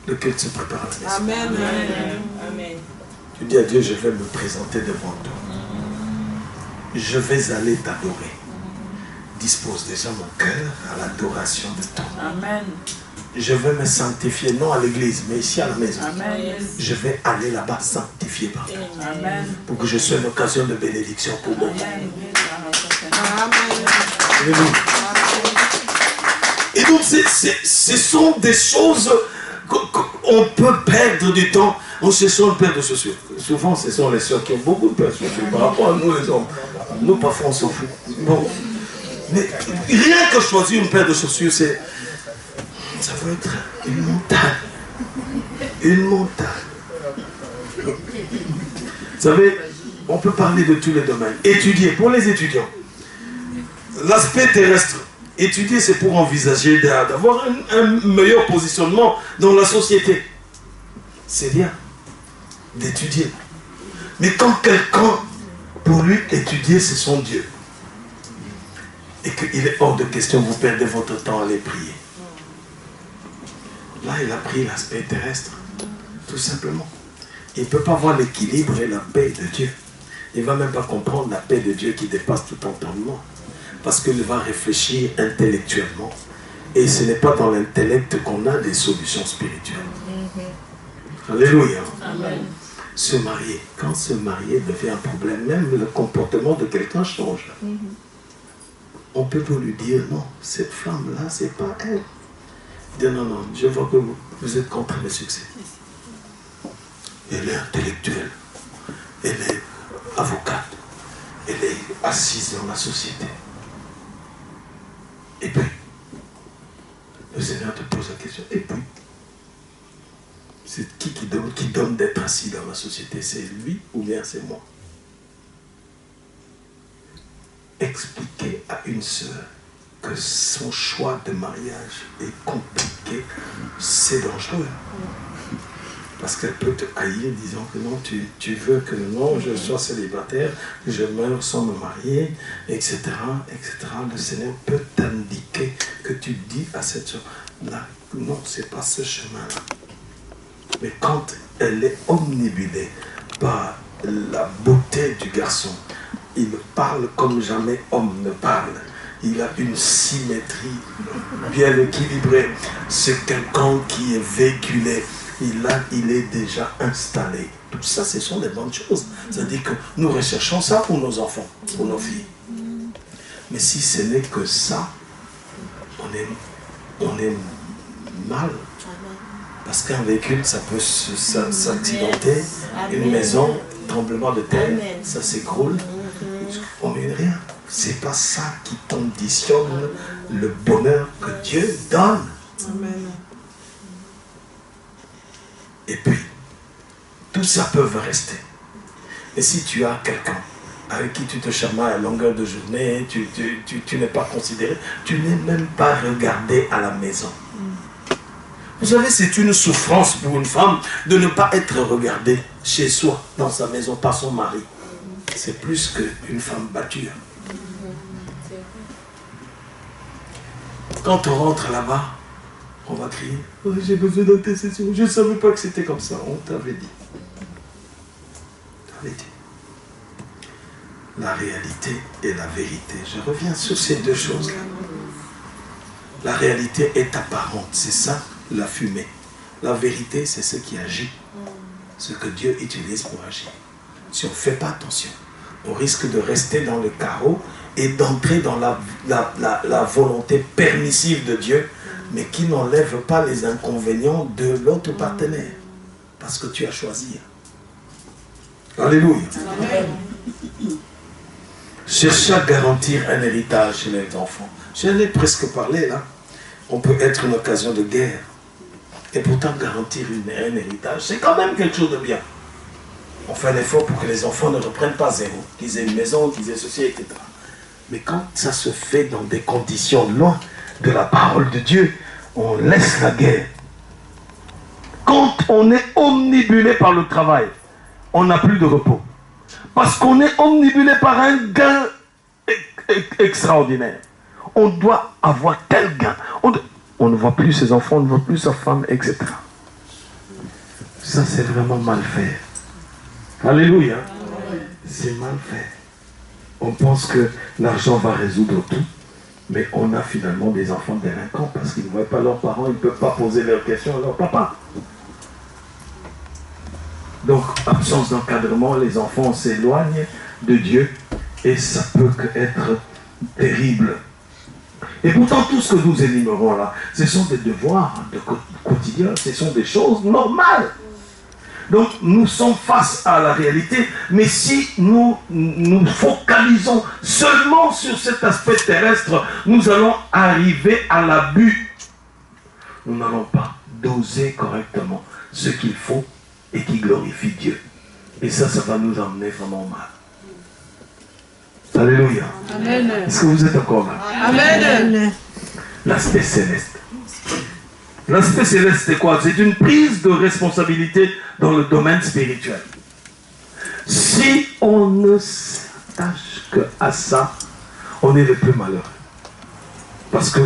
Le culte se prépare à la maison. Amen. Amen. Tu dis à Dieu, je vais me présenter devant toi. Je vais aller t'adorer. Dispose déjà mon cœur à l'adoration de toi. Amen. Je vais me sanctifier, non à l'église, mais ici à la maison. Amen. Je vais aller là-bas sanctifier par toi. Amen. Pour que je sois une occasion de bénédiction pour moi. Amen. Et donc, ce sont des choses qu'on peut perdre du temps en cherchant une paire de chaussures. Souvent, ce sont les soeurs qui ont beaucoup de paires de chaussures par rapport à nous les hommes. Nous, parfois, on s'en fout. Bon. Mais rien que choisir une paire de chaussures, ça veut être une montagne. Une montagne. Vous savez, on peut parler de tous les domaines. Étudier, pour les étudiants. L'aspect terrestre. Étudier, c'est pour envisager d'avoir un meilleur positionnement dans la société. C'est bien. d'étudier. Mais quand quelqu'un, pour lui, étudier, c'est son Dieu, et qu'il est hors de question, vous perdez votre temps à aller prier. Là, il a pris l'aspect terrestre, tout simplement. Il ne peut pas voir l'équilibre et la paix de Dieu. Il ne va même pas comprendre la paix de Dieu qui dépasse tout entendement. Parce qu'il va réfléchir intellectuellement. Et ce n'est pas dans l'intellect qu'on a des solutions spirituelles. Alléluia. Amen. Se marier. Quand se marier devient un problème, même le comportement de quelqu'un change. On peut pas lui dire, non, cette femme-là, c'est pas elle. Dire, non, non, je vois que vous êtes contre le succès. Elle est intellectuelle. Elle est avocate. Elle est assise dans la société. Et puis, le Seigneur te pose la question. Et puis, c'est qui donne d'être assis dans la société? C'est lui ou bien c'est moi? Expliquer à une sœur que son choix de mariage est compliqué, c'est dangereux. Parce qu'elle peut te haïr disant que non, tu veux que non, je sois célibataire, que je meure sans me marier, etc., etc. Le Seigneur peut t'indiquer que tu dis à cette chose-là, non, c'est pas ce chemin-là. Mais quand elle est omnibulée par la beauté du garçon, il parle comme jamais homme ne parle. Il a une symétrie bien équilibrée. C'est quelqu'un qui est véhiculé. Il est déjà installé. Tout ça, ce sont des bonnes choses. C'est-à-dire que nous recherchons ça pour nos enfants, pour nos filles. Mais si ce n'est que ça, on est mal. Parce qu'un véhicule, ça peut s'accidenter. Une maison, tremblement de terre, ça s'écroule. On met rien. C'est pas ça qui conditionne le bonheur que Dieu donne. Amen. Et puis, tout ça peut rester. Et si tu as quelqu'un avec qui tu te chamailles à longueur de journée, tu n'es pas considéré, tu n'es même pas regardé à la maison. Vous savez, c'est une souffrance pour une femme de ne pas être regardée chez soi, dans sa maison, par son mari. C'est plus qu'une femme battue. Quand on rentre là-bas, on va crier, oh, j'ai besoin d'intercession, je ne savais pas que c'était comme ça, on t'avait dit. La réalité et la vérité. Je reviens sur ces deux choses-là. La réalité est apparente, c'est ça la fumée. La vérité, c'est ce qui agit, ce que Dieu utilise pour agir. Si on ne fait pas attention, on risque de rester dans le carreau et d'entrer dans la volonté permissive de Dieu, mais qui n'enlève pas les inconvénients de l'autre partenaire, parce que tu as choisi. Alléluia. Amen. Cherchez à garantir un héritage chez les enfants. J'en ai presque parlé là. On peut être une occasion de guerre. Et pourtant garantir un héritage, c'est quand même quelque chose de bien. On fait un effort pour que les enfants ne reprennent pas zéro, qu'ils aient une maison, qu'ils aient ceci, etc. Mais quand ça se fait dans des conditions loin de la parole de Dieu, on laisse la guerre. Quand on est omnibulé par le travail, on n'a plus de repos. Parce qu'on est omnibulé par un gain extraordinaire. On doit avoir tel gain. On ne voit plus ses enfants, on ne voit plus sa femme, etc. Ça, c'est vraiment mal fait. Alléluia. C'est mal fait. On pense que l'argent va résoudre tout, mais on a finalement des enfants délinquants parce qu'ils ne voient pas leurs parents, ils ne peuvent pas poser leurs questions à leur papa. Donc, absence d'encadrement, les enfants s'éloignent de Dieu et ça peut être terrible. Et pourtant, tout ce que nous énumérons là, ce sont des devoirs de quotidien, ce sont des choses normales. Donc, nous sommes face à la réalité, mais si nous nous focalisons seulement sur cet aspect terrestre, nous allons arriver à l'abus. Nous n'allons pas doser correctement ce qu'il faut et qui glorifie Dieu. Et ça va nous emmener vraiment mal. Alléluia. Amen. Est-ce que vous êtes encore là? Amen. L'aspect céleste. L'aspect céleste, c'est quoi? C'est une prise de responsabilité dans le domaine spirituel. Si on ne s'attache qu'à ça, on est le plus malheureux. Parce que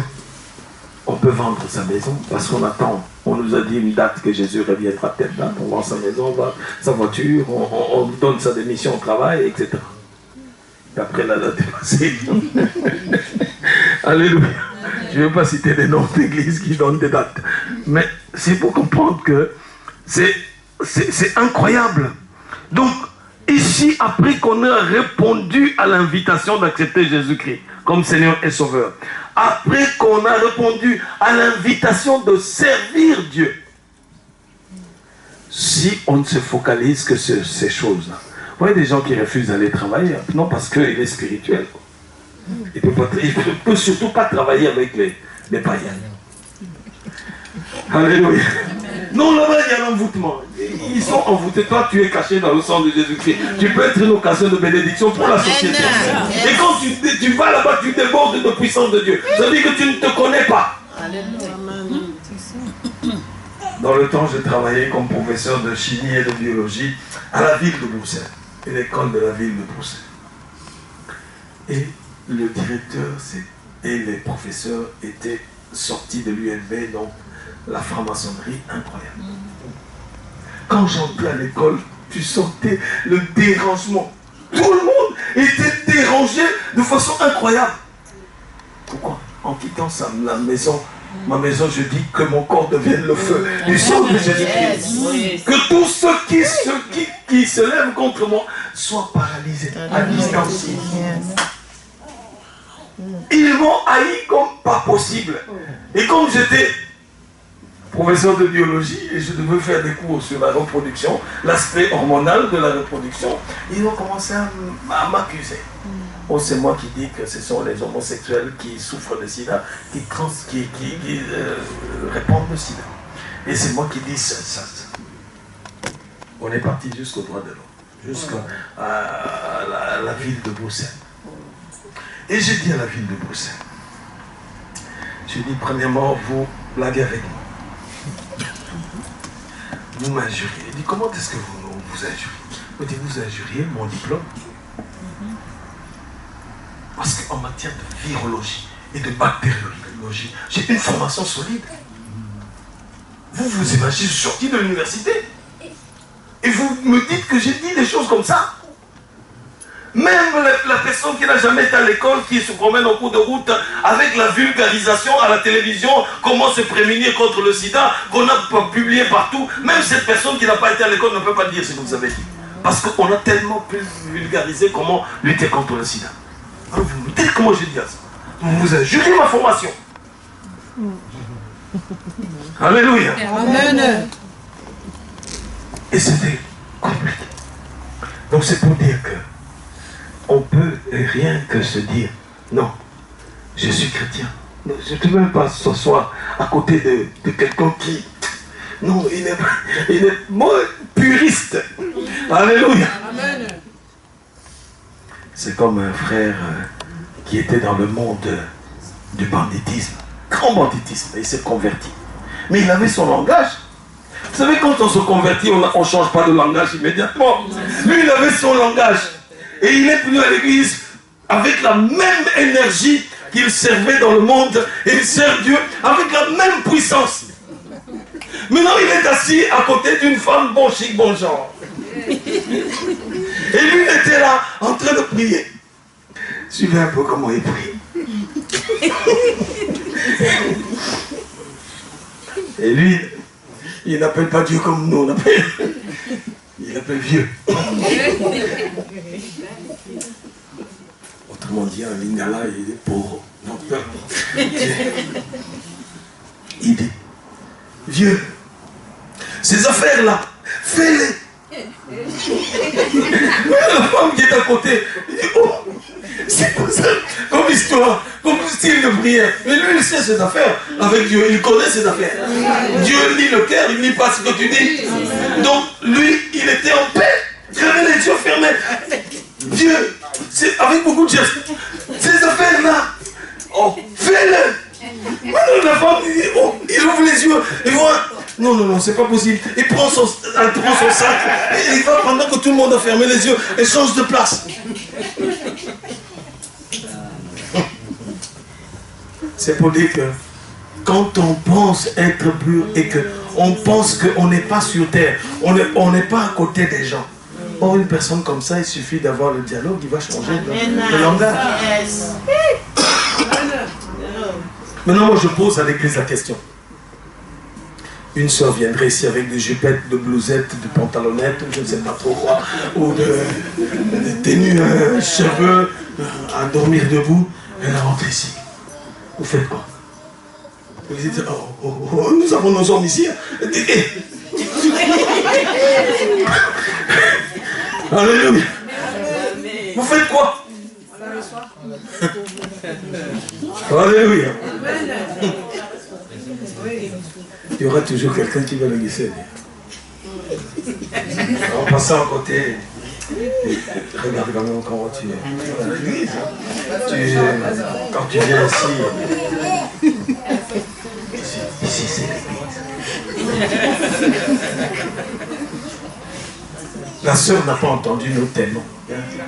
on peut vendre sa maison, parce qu'on attend. On nous a dit une date que Jésus reviendra à telle date. On vend sa maison, on vend sa voiture, on donne sa démission au travail, etc. Et après la date est passée. Alléluia. Je ne veux pas citer des noms d'églises qui donnent des dates. Mais c'est pour comprendre que c'est incroyable. Donc, ici, après qu'on ait répondu à l'invitation d'accepter Jésus-Christ comme Seigneur et Sauveur, après qu'on a répondu à l'invitation de servir Dieu, si on ne se focalise que sur ces choses-là, vous voyez des gens qui refusent d'aller travailler, non parce qu'il est spirituel. Il ne peut surtout pas travailler avec les païens. Alléluia. Non, là-bas, il y a l'envoûtement. Ils sont envoûtés. Toi, tu es caché dans le sang de Jésus-Christ. Tu peux être une occasion de bénédiction pour la société. Et quand tu vas là-bas, tu débordes de puissance de Dieu. Ça veut dire que tu ne te connais pas. Dans le temps, j'ai travaillé comme professeur de chimie et de biologie à la ville de Bruxelles, une école de la ville de Bruxelles. Et le directeur et les professeurs étaient sortis de l'UNB, donc la franc-maçonnerie incroyable. Quand j'entrais à l'école, tu sentais le dérangement. Tout le monde était dérangé de façon incroyable. Pourquoi? En quittant la maison, ma maison, je dis que mon corps devienne le feu du sang de Jésus-Christ. Que tous ceux qui se lèvent contre moi soient paralysés, à distance. Ils m'ont haï comme pas possible. Et comme j'étais professeur de biologie et je devais faire des cours sur la reproduction, l'aspect hormonal de la reproduction, ils ont commencé à m'accuser. Oh, c'est moi qui dis que ce sont les homosexuels qui souffrent de sida, qui répandent le sida. Et c'est moi qui dis ça. On est parti jusqu'au droit de l'homme, jusqu'à la ville de Bruxelles. Et j'ai dit à la ville de Bruxelles, je dis premièrement, vous blaguez avec moi. Vous m'injuriez. Il dit, comment est-ce que vous injuriez? Il dit, vous injuriez mon diplôme. Parce qu'en matière de virologie et de bactériologie, j'ai une formation solide. Vous imaginez, je suis sorti de l'université. Et vous me dites que j'ai dit des choses comme ça. Même la personne qui n'a jamais été à l'école, qui se promène en cours de route avec la vulgarisation à la télévision, comment se prémunir contre le sida, qu'on a publié partout, même cette personne qui n'a pas été à l'école ne peut pas dire ce que vous avez dit. Parce qu'on a tellement pu vulgariser comment lutter contre le sida. Alors vous me dites comment je dis à ça. Vous injuriez ma formation. Alléluia. Amen. Et c'était compliqué. Donc c'est pour dire que on peut rien que se dire, non, je suis chrétien. Je ne peux même pas s'asseoir à côté de quelqu'un qui... Non, il est moi, puriste. Alléluia. Amen. C'est comme un frère qui était dans le monde du banditisme, grand banditisme, et il s'est converti. Mais il avait son langage. Vous savez, quand on se convertit, on ne change pas de langage immédiatement. Lui, il avait son langage. Et il est venu à l'église avec la même énergie qu'il servait dans le monde. Et il sert Dieu avec la même puissance. Maintenant, il est assis à côté d'une femme bon chic, bon genre. Et lui, il était là, en train de prier. Suivez un peu comment il prie. Et lui, il n'appelle pas Dieu comme nous, on appelle. Il appelle vieux. Autrement dit, un lingala, il est pauvre. Il dit, vieux, ces affaires-là, fais-les. La femme qui est à côté, il dit, oh, c'est pour ça, comme histoire, comme style de prière. Mais lui, il sait ses affaires avec Dieu, il connaît ses affaires. Dieu lit le cœur, il ne lit pas ce que tu dis. Donc, lui, il était en paix, il avait les yeux fermés. Dieu, c'est avec beaucoup de gestes. Ces affaires-là, oh, fais-le. La femme, il ouvre les yeux, il voit, Non, non, non, c'est pas possible. Elle prend son sac et il va pendant que tout le monde a fermé les yeux et change de place. C'est pour dire que quand on pense être pur et qu'on pense qu'on n'est pas sur terre, on n'est pas à côté des gens. Or, une personne comme ça, il suffit d'avoir le dialogue, il va changer de langage. Maintenant, moi, je pose à l'église la question. Une soeur viendrait ici avec des jupettes, de blousettes, de pantalonnettes, je ne sais pas trop quoi, ou de tenues, cheveux, à dormir debout. Elle rentre ici. Vous faites quoi? Vous dites, nous avons nos hommes ici. Alléluia. Vous faites quoi? Alléluia. Il y aura toujours quelqu'un qui va le laisser. En passant à côté, regarde quand même comment tu es. À l'église. Quand tu viens ici, ici c'est l'église. La sœur n'a pas entendu nos thèmes.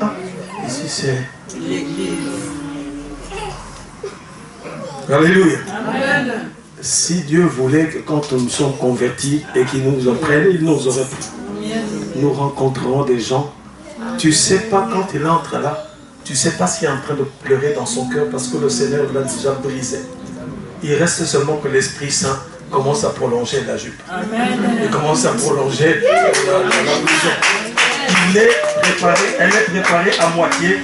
Ah, ici c'est l'église. Alléluia. Amen. Si Dieu voulait que quand nous sommes convertis et qu'il nous en prenne, il nous aurait pris. Nous rencontrerons des gens. Tu ne sais pas quand il entre là, tu ne sais pas s'il est en train de pleurer dans son cœur parce que le Seigneur l'a déjà brisé. Il reste seulement que l'Esprit Saint commence à prolonger la jupe. Il commence à prolonger la blouson. Il est préparé, elle est préparée à moitié.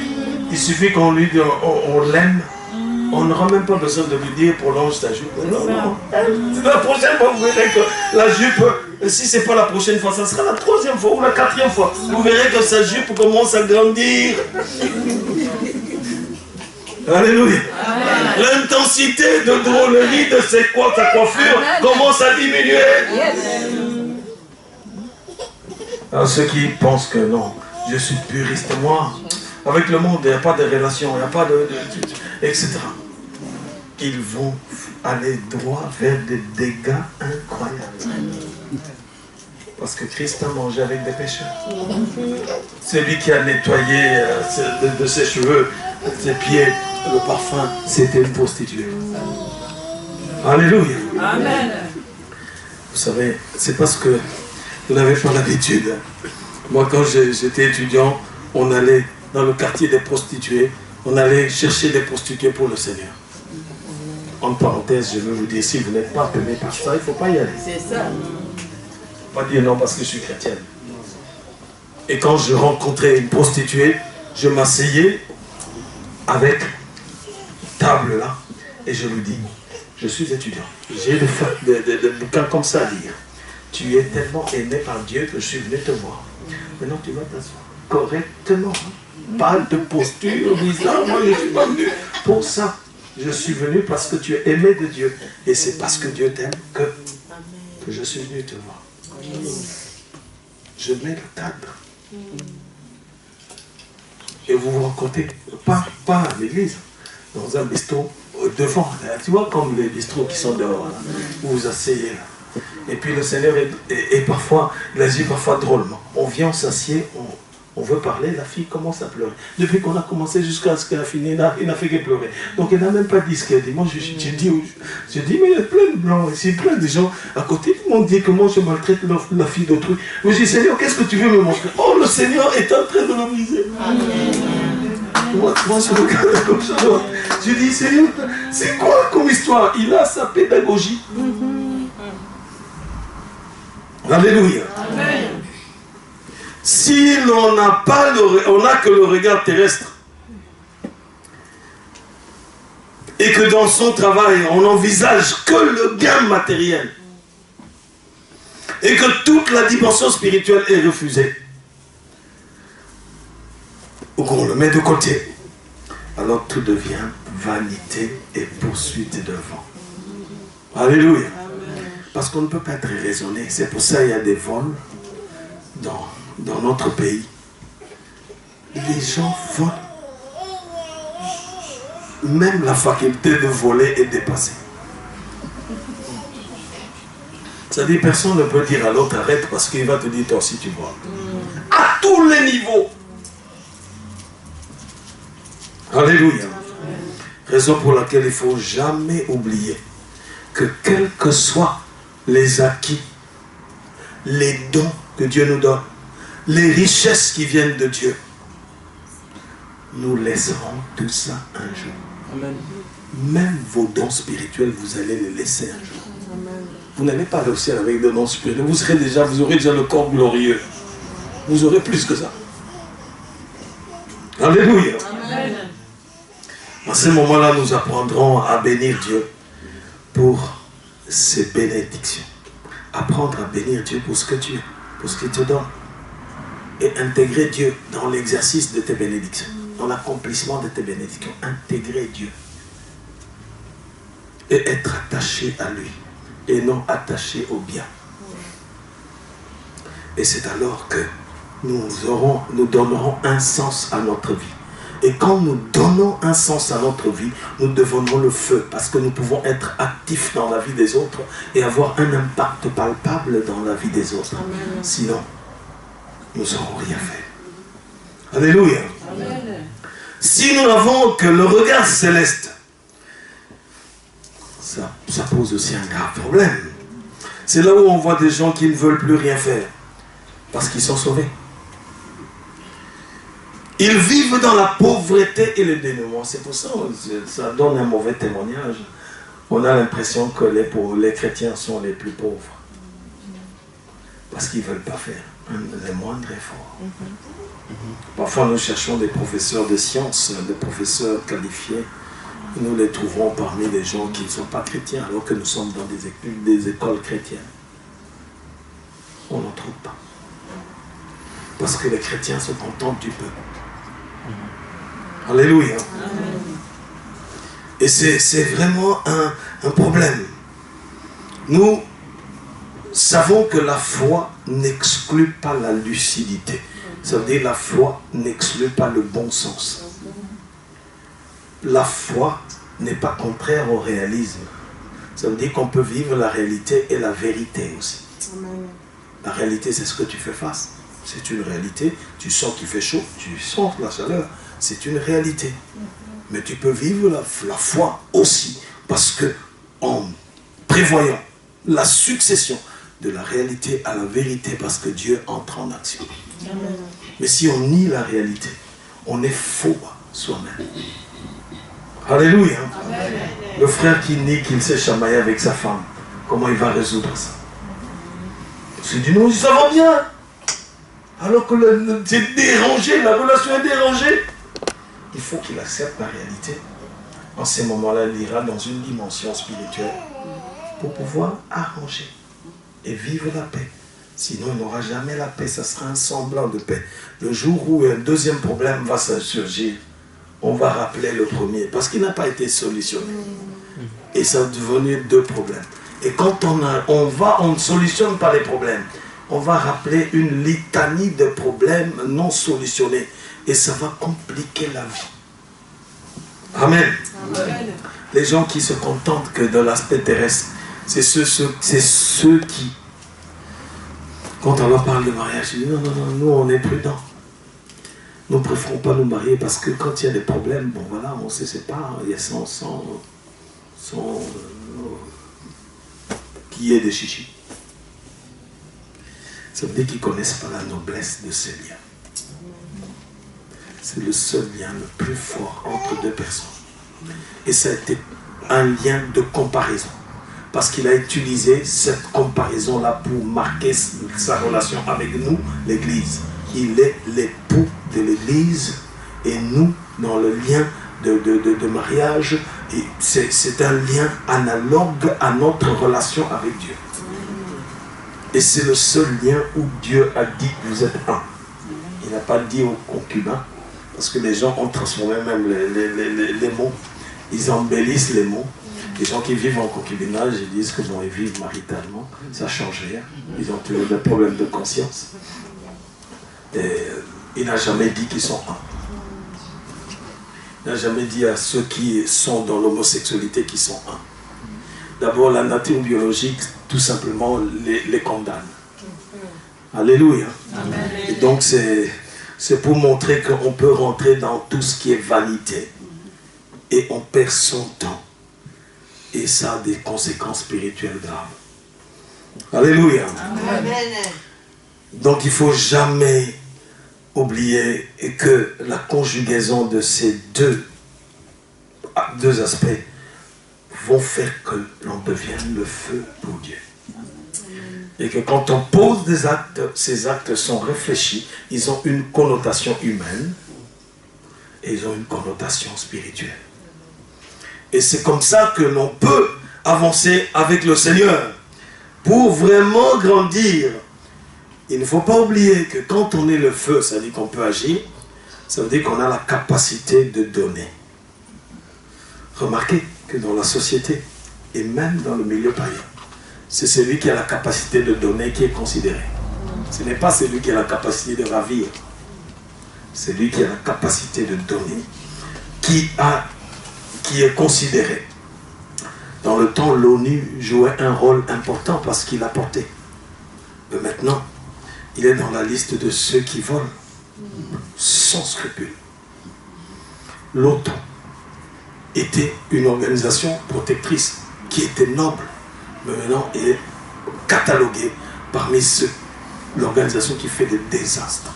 Il suffit qu'on lui dise, on l'aime. On n'aura même pas besoin de lui dire prolonge ta jupe. Non, non. La prochaine fois, vous verrez que la jupe, si ce n'est pas la prochaine fois, ça sera la 3e fois ou la 4e fois. Vous verrez que sa jupe commence à grandir. Alléluia. L'intensité de drôlerie de sa coiffure commence à diminuer. Alors ceux qui pensent que non, je suis puriste, moi, avec le monde, il n'y a pas de relation, il n'y a pas de etc. Ils vont aller droit vers des dégâts incroyables. Parce que Christ a mangé avec des pécheurs. Celui qui a nettoyé de ses cheveux, ses pieds, le parfum, c'était une prostituée. Alléluia. Amen. Vous savez, c'est parce que vous n'avez pas l'habitude. Moi, quand j'étais étudiant, on allait dans le quartier des prostituées, on allait chercher des prostituées pour le Seigneur. En parenthèse, je veux vous dire, si vous n'êtes pas appelé par ça, il ne faut pas y aller. C'est ça. Pas dire non parce que je suis chrétienne. Et quand je rencontrais une prostituée, je m'asseyais avec table là, et je lui dis, je suis étudiant, j'ai des bouquins comme ça à lire. Tu es tellement aimé par Dieu que je suis venu te voir. Maintenant tu vas t'asseoir correctement. Pas de posture bizarre, moi je ne suis pas venu pour ça. Je suis venu parce que tu es aimé de Dieu. Et c'est parce que Dieu t'aime que je suis venu te voir. Je mets le cadre. Et vous vous rencontrez, pas à l'église, dans un bistrot, devant. Tu vois comme les bistrots qui sont dehors, là, vous vous asseyez là. Et puis le Seigneur est parfois, il agit parfois drôlement. On vient, on s'assied, on veut parler, la fille commence à pleurer. Depuis qu'on a commencé jusqu'à ce qu'elle a fini, il n'a fait que pleurer. Donc elle n'a même pas dit ce qu'elle dit. Moi je dis, mais il y a plein de blancs ici, plein de gens à côté. Tout le monde dit que moi je maltraite la fille d'autrui. Je dis, Seigneur, qu'est-ce que tu veux me montrer? Oh, le Seigneur est en train de le briser. Moi je regarde comme ça. Je dis, Seigneur, c'est quoi comme histoire? Il a sa pédagogie. Alléluia. Amen. Si l'on n'a pas on n'a que le regard terrestre et que dans son travail on n'envisage que le gain matériel et que toute la dimension spirituelle est refusée ou qu'on le met de côté, alors tout devient vanité et poursuite de vent. Alléluia. Parce qu'on ne peut pas être raisonné. C'est pour ça qu'il y a des vols dans notre pays. Les gens volent. Même la faculté de voler est dépassée. C'est-à-dire, personne ne peut dire à l'autre arrête parce qu'il va te dire toi aussi tu bois. À tous les niveaux. Alléluia. Raison pour laquelle il ne faut jamais oublier que quels que soient les acquis, les dons que Dieu nous donne, les richesses qui viennent de Dieu, nous laisserons tout ça un jour. Amen. Même vos dons spirituels, vous allez les laisser un jour. Amen. Vous n'allez pas aller au ciel avec des dons spirituels. Vous aurez déjà le corps glorieux. Vous aurez plus que ça. Alléluia. Amen. À ce moment-là, nous apprendrons à bénir Dieu pour ses bénédictions. Apprendre à bénir Dieu pour ce que tu es, pour ce qu'il te donne. Et intégrer Dieu dans l'exercice de tes bénédictions, dans l'accomplissement de tes bénédictions. Intégrer Dieu. Et être attaché à lui. Et non attaché au bien. Et c'est alors que nous donnerons un sens à notre vie. Et quand nous donnons un sens à notre vie, nous devenons le feu, parce que nous pouvons être actifs dans la vie des autres et avoir un impact palpable dans la vie des autres. Amen. Sinon, nous n'aurons rien fait. Alléluia. Amen. Si nous n'avons que le regard céleste, ça pose aussi un grave problème. C'est là où on voit des gens qui ne veulent plus rien faire, parce qu'ils sont sauvés. Ils vivent dans la pauvreté et le dénuement. C'est pour ça que ça donne un mauvais témoignage. On a l'impression que les chrétiens sont les plus pauvres. Parce qu'ils ne veulent pas faire les moindres efforts. Parfois nous cherchons des professeurs de sciences, des professeurs qualifiés. Nous les trouvons parmi les gens qui ne sont pas chrétiens, alors que nous sommes dans des écoles chrétiennes. On n'en trouve pas. Parce que les chrétiens se contentent du peu. Alléluia. Amen. Et c'est vraiment un problème. Nous savons que la foi n'exclut pas la lucidité. Ça veut dire que la foi n'exclut pas le bon sens. La foi n'est pas contraire au réalisme. Ça veut dire qu'on peut vivre la réalité et la vérité aussi. Amen. La réalité, c'est ce que tu fais face. C'est une réalité. Tu sens qu'il fait chaud, tu sens la chaleur. C'est une réalité. Mais tu peux vivre la foi aussi. Parce que en prévoyant la succession de la réalité à la vérité, parce que Dieu entre en action. Amen. Mais si on nie la réalité, on est faux soi-même. Alléluia. Amen. Le frère qui nie qu'il s'est chamaillé avec sa femme, comment il va résoudre ça? Il dit non, ça va bien. Alors que c'est dérangé, la relation est dérangée. Il faut qu'il accepte la réalité. En ces moments-là, il ira dans une dimension spirituelle pour pouvoir arranger et vivre la paix. Sinon, il n'aura jamais la paix. Ça sera un semblant de paix. Le jour où un deuxième problème va surgir, on va rappeler le premier parce qu'il n'a pas été solutionné. Et ça est devenu deux problèmes. Et quand on ne solutionne pas les problèmes, on va rappeler une litanie de problèmes non solutionnés. Et ça va compliquer la vie. Amen. Amen. Les gens qui se contentent que de l'aspect terrestre, c'est ceux qui, quand on leur parle de mariage, ils disent non, nous on est prudents. Nous ne préférons pas nous marier parce que quand il y a des problèmes, bon voilà, on se sépare, il y a sans qu'il y ait des chichis. Ça veut dire qu'ils ne connaissent pas la noblesse de ces liens. C'est le seul lien le plus fort entre deux personnes. Et ça a été un lien de comparaison. Parce qu'il a utilisé cette comparaison-là pour marquer sa relation avec nous, l'Église. Il est l'époux de l'Église et nous, dans le lien de mariage, c'est un lien analogue à notre relation avec Dieu. Et c'est le seul lien où Dieu a dit vous êtes un. Il n'a pas dit aux concubins. Parce que les gens ont transformé même les mots. Ils embellissent les mots. Les gens qui vivent en concubinage, ils disent que bon, ils vivent maritalement. Ça ne change rien. Ils ont toujours des problèmes de conscience. Et il n'a jamais dit qu'ils sont un. Il n'a jamais dit à ceux qui sont dans l'homosexualité qu'ils sont un. D'abord, la nature biologique tout simplement les condamne. Alléluia. Amen. Et donc c'est pour montrer qu'on peut rentrer dans tout ce qui est vanité. Et on perd son temps. Et ça a des conséquences spirituelles graves. Alléluia. Amen. Donc il ne faut jamais oublier que la conjugaison de ces deux aspects vont faire que l'on devienne le feu pour Dieu. Et que quand on pose des actes, ces actes sont réfléchis, ils ont une connotation humaine et ils ont une connotation spirituelle. Et c'est comme ça que l'on peut avancer avec le Seigneur. Pour vraiment grandir, il ne faut pas oublier que quand on est le feu, ça veut dire qu'on peut agir, ça veut dire qu'on a la capacité de donner. Remarquez que dans la société, et même dans le milieu païen, c'est celui qui a la capacité de donner qui est considéré. Ce n'est pas celui qui a la capacité de ravir. C'est celui qui a la capacité de donner qui est considéré. Dans le temps, l'ONU jouait un rôle important parce qu'il apportait. Mais maintenant, il est dans la liste de ceux qui volent sans scrupule. L'OTAN était une organisation protectrice qui était noble. Mais maintenant, il est catalogué parmi l'organisation qui fait des désastres.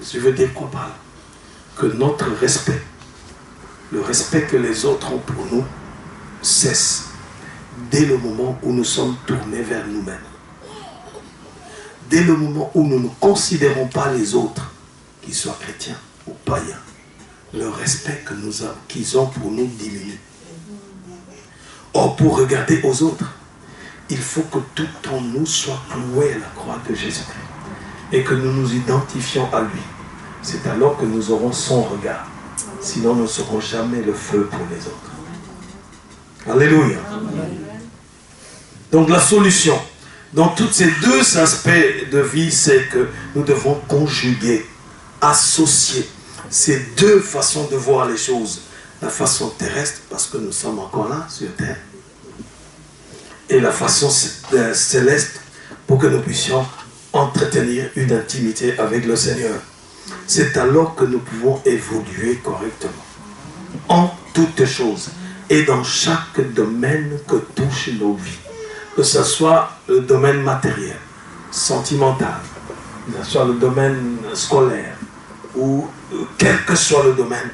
Je veux dire quoi par là? Que notre respect, le respect que les autres ont pour nous, cesse dès le moment où nous sommes tournés vers nous-mêmes. Dès le moment où nous ne considérons pas les autres, qu'ils soient chrétiens ou païens, le respect qu'ils ont pour nous diminue. Or, pour regarder aux autres, il faut que tout en nous soit cloué à la croix de Jésus-Christ et que nous nous identifions à lui. C'est alors que nous aurons son regard. Sinon, nous ne serons jamais le feu pour les autres. Alléluia. Donc la solution dans tous ces deux aspects de vie, c'est que nous devons conjuguer, associer ces deux façons de voir les choses. La façon terrestre, parce que nous sommes encore là, sur terre, et la façon céleste, pour que nous puissions entretenir une intimité avec le Seigneur. C'est alors que nous pouvons évoluer correctement, en toutes choses, et dans chaque domaine que touchent nos vies. Que ce soit le domaine matériel, sentimental, que ce soit le domaine scolaire, ou quel que soit le domaine,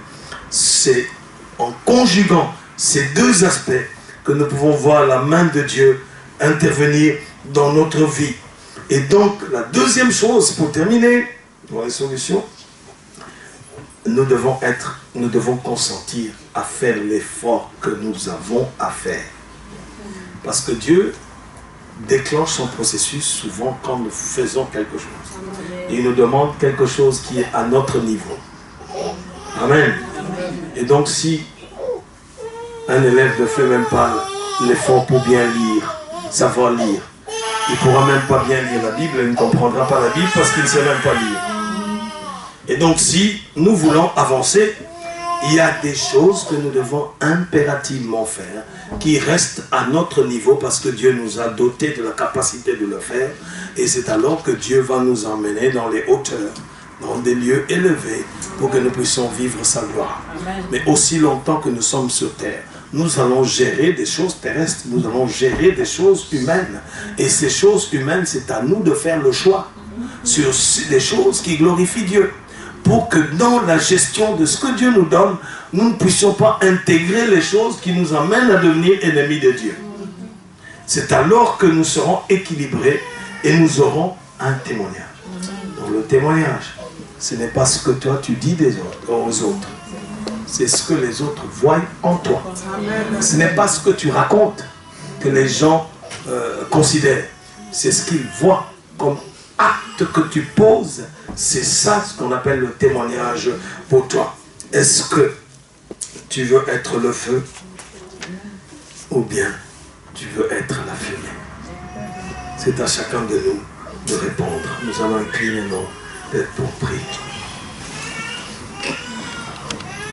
c'est en conjuguant ces deux aspects que nous pouvons voir la main de Dieu intervenir dans notre vie. Et donc, la deuxième chose, pour terminer, pour les solutions, nous devons consentir à faire l'effort que nous avons à faire. Parce que Dieu déclenche son processus souvent quand nous faisons quelque chose. Il nous demande quelque chose qui est à notre niveau. Amen. Et donc si un élève ne fait même pas l'effort pour bien lire, savoir lire, il ne pourra même pas bien lire la Bible, il ne comprendra pas la Bible parce qu'il ne sait même pas lire. Et donc si nous voulons avancer, il y a des choses que nous devons impérativement faire, qui restent à notre niveau parce que Dieu nous a dotés de la capacité de le faire. Et c'est alors que Dieu va nous emmener dans les hauteurs, dans des lieux élevés, pour que nous puissions vivre sa gloire. Amen. Mais aussi longtemps que nous sommes sur terre, nous allons gérer des choses terrestres, nous allons gérer des choses humaines. Et ces choses humaines, c'est à nous de faire le choix sur des choses qui glorifient Dieu. Pour que dans la gestion de ce que Dieu nous donne, nous ne puissions pas intégrer les choses qui nous amènent à devenir ennemis de Dieu. C'est alors que nous serons équilibrés et nous aurons un témoignage. Donc le témoignage, ce n'est pas ce que toi tu dis aux autres. C'est ce que les autres voient en toi. Ce n'est pas ce que tu racontes que les gens considèrent. C'est ce qu'ils voient comme acte que tu poses. C'est ça ce qu'on appelle le témoignage pour toi. Est-ce que tu veux être le feu ou bien tu veux être la fumée? C'est à chacun de nous de répondre. Nous allons incliner nos têtes pour prier.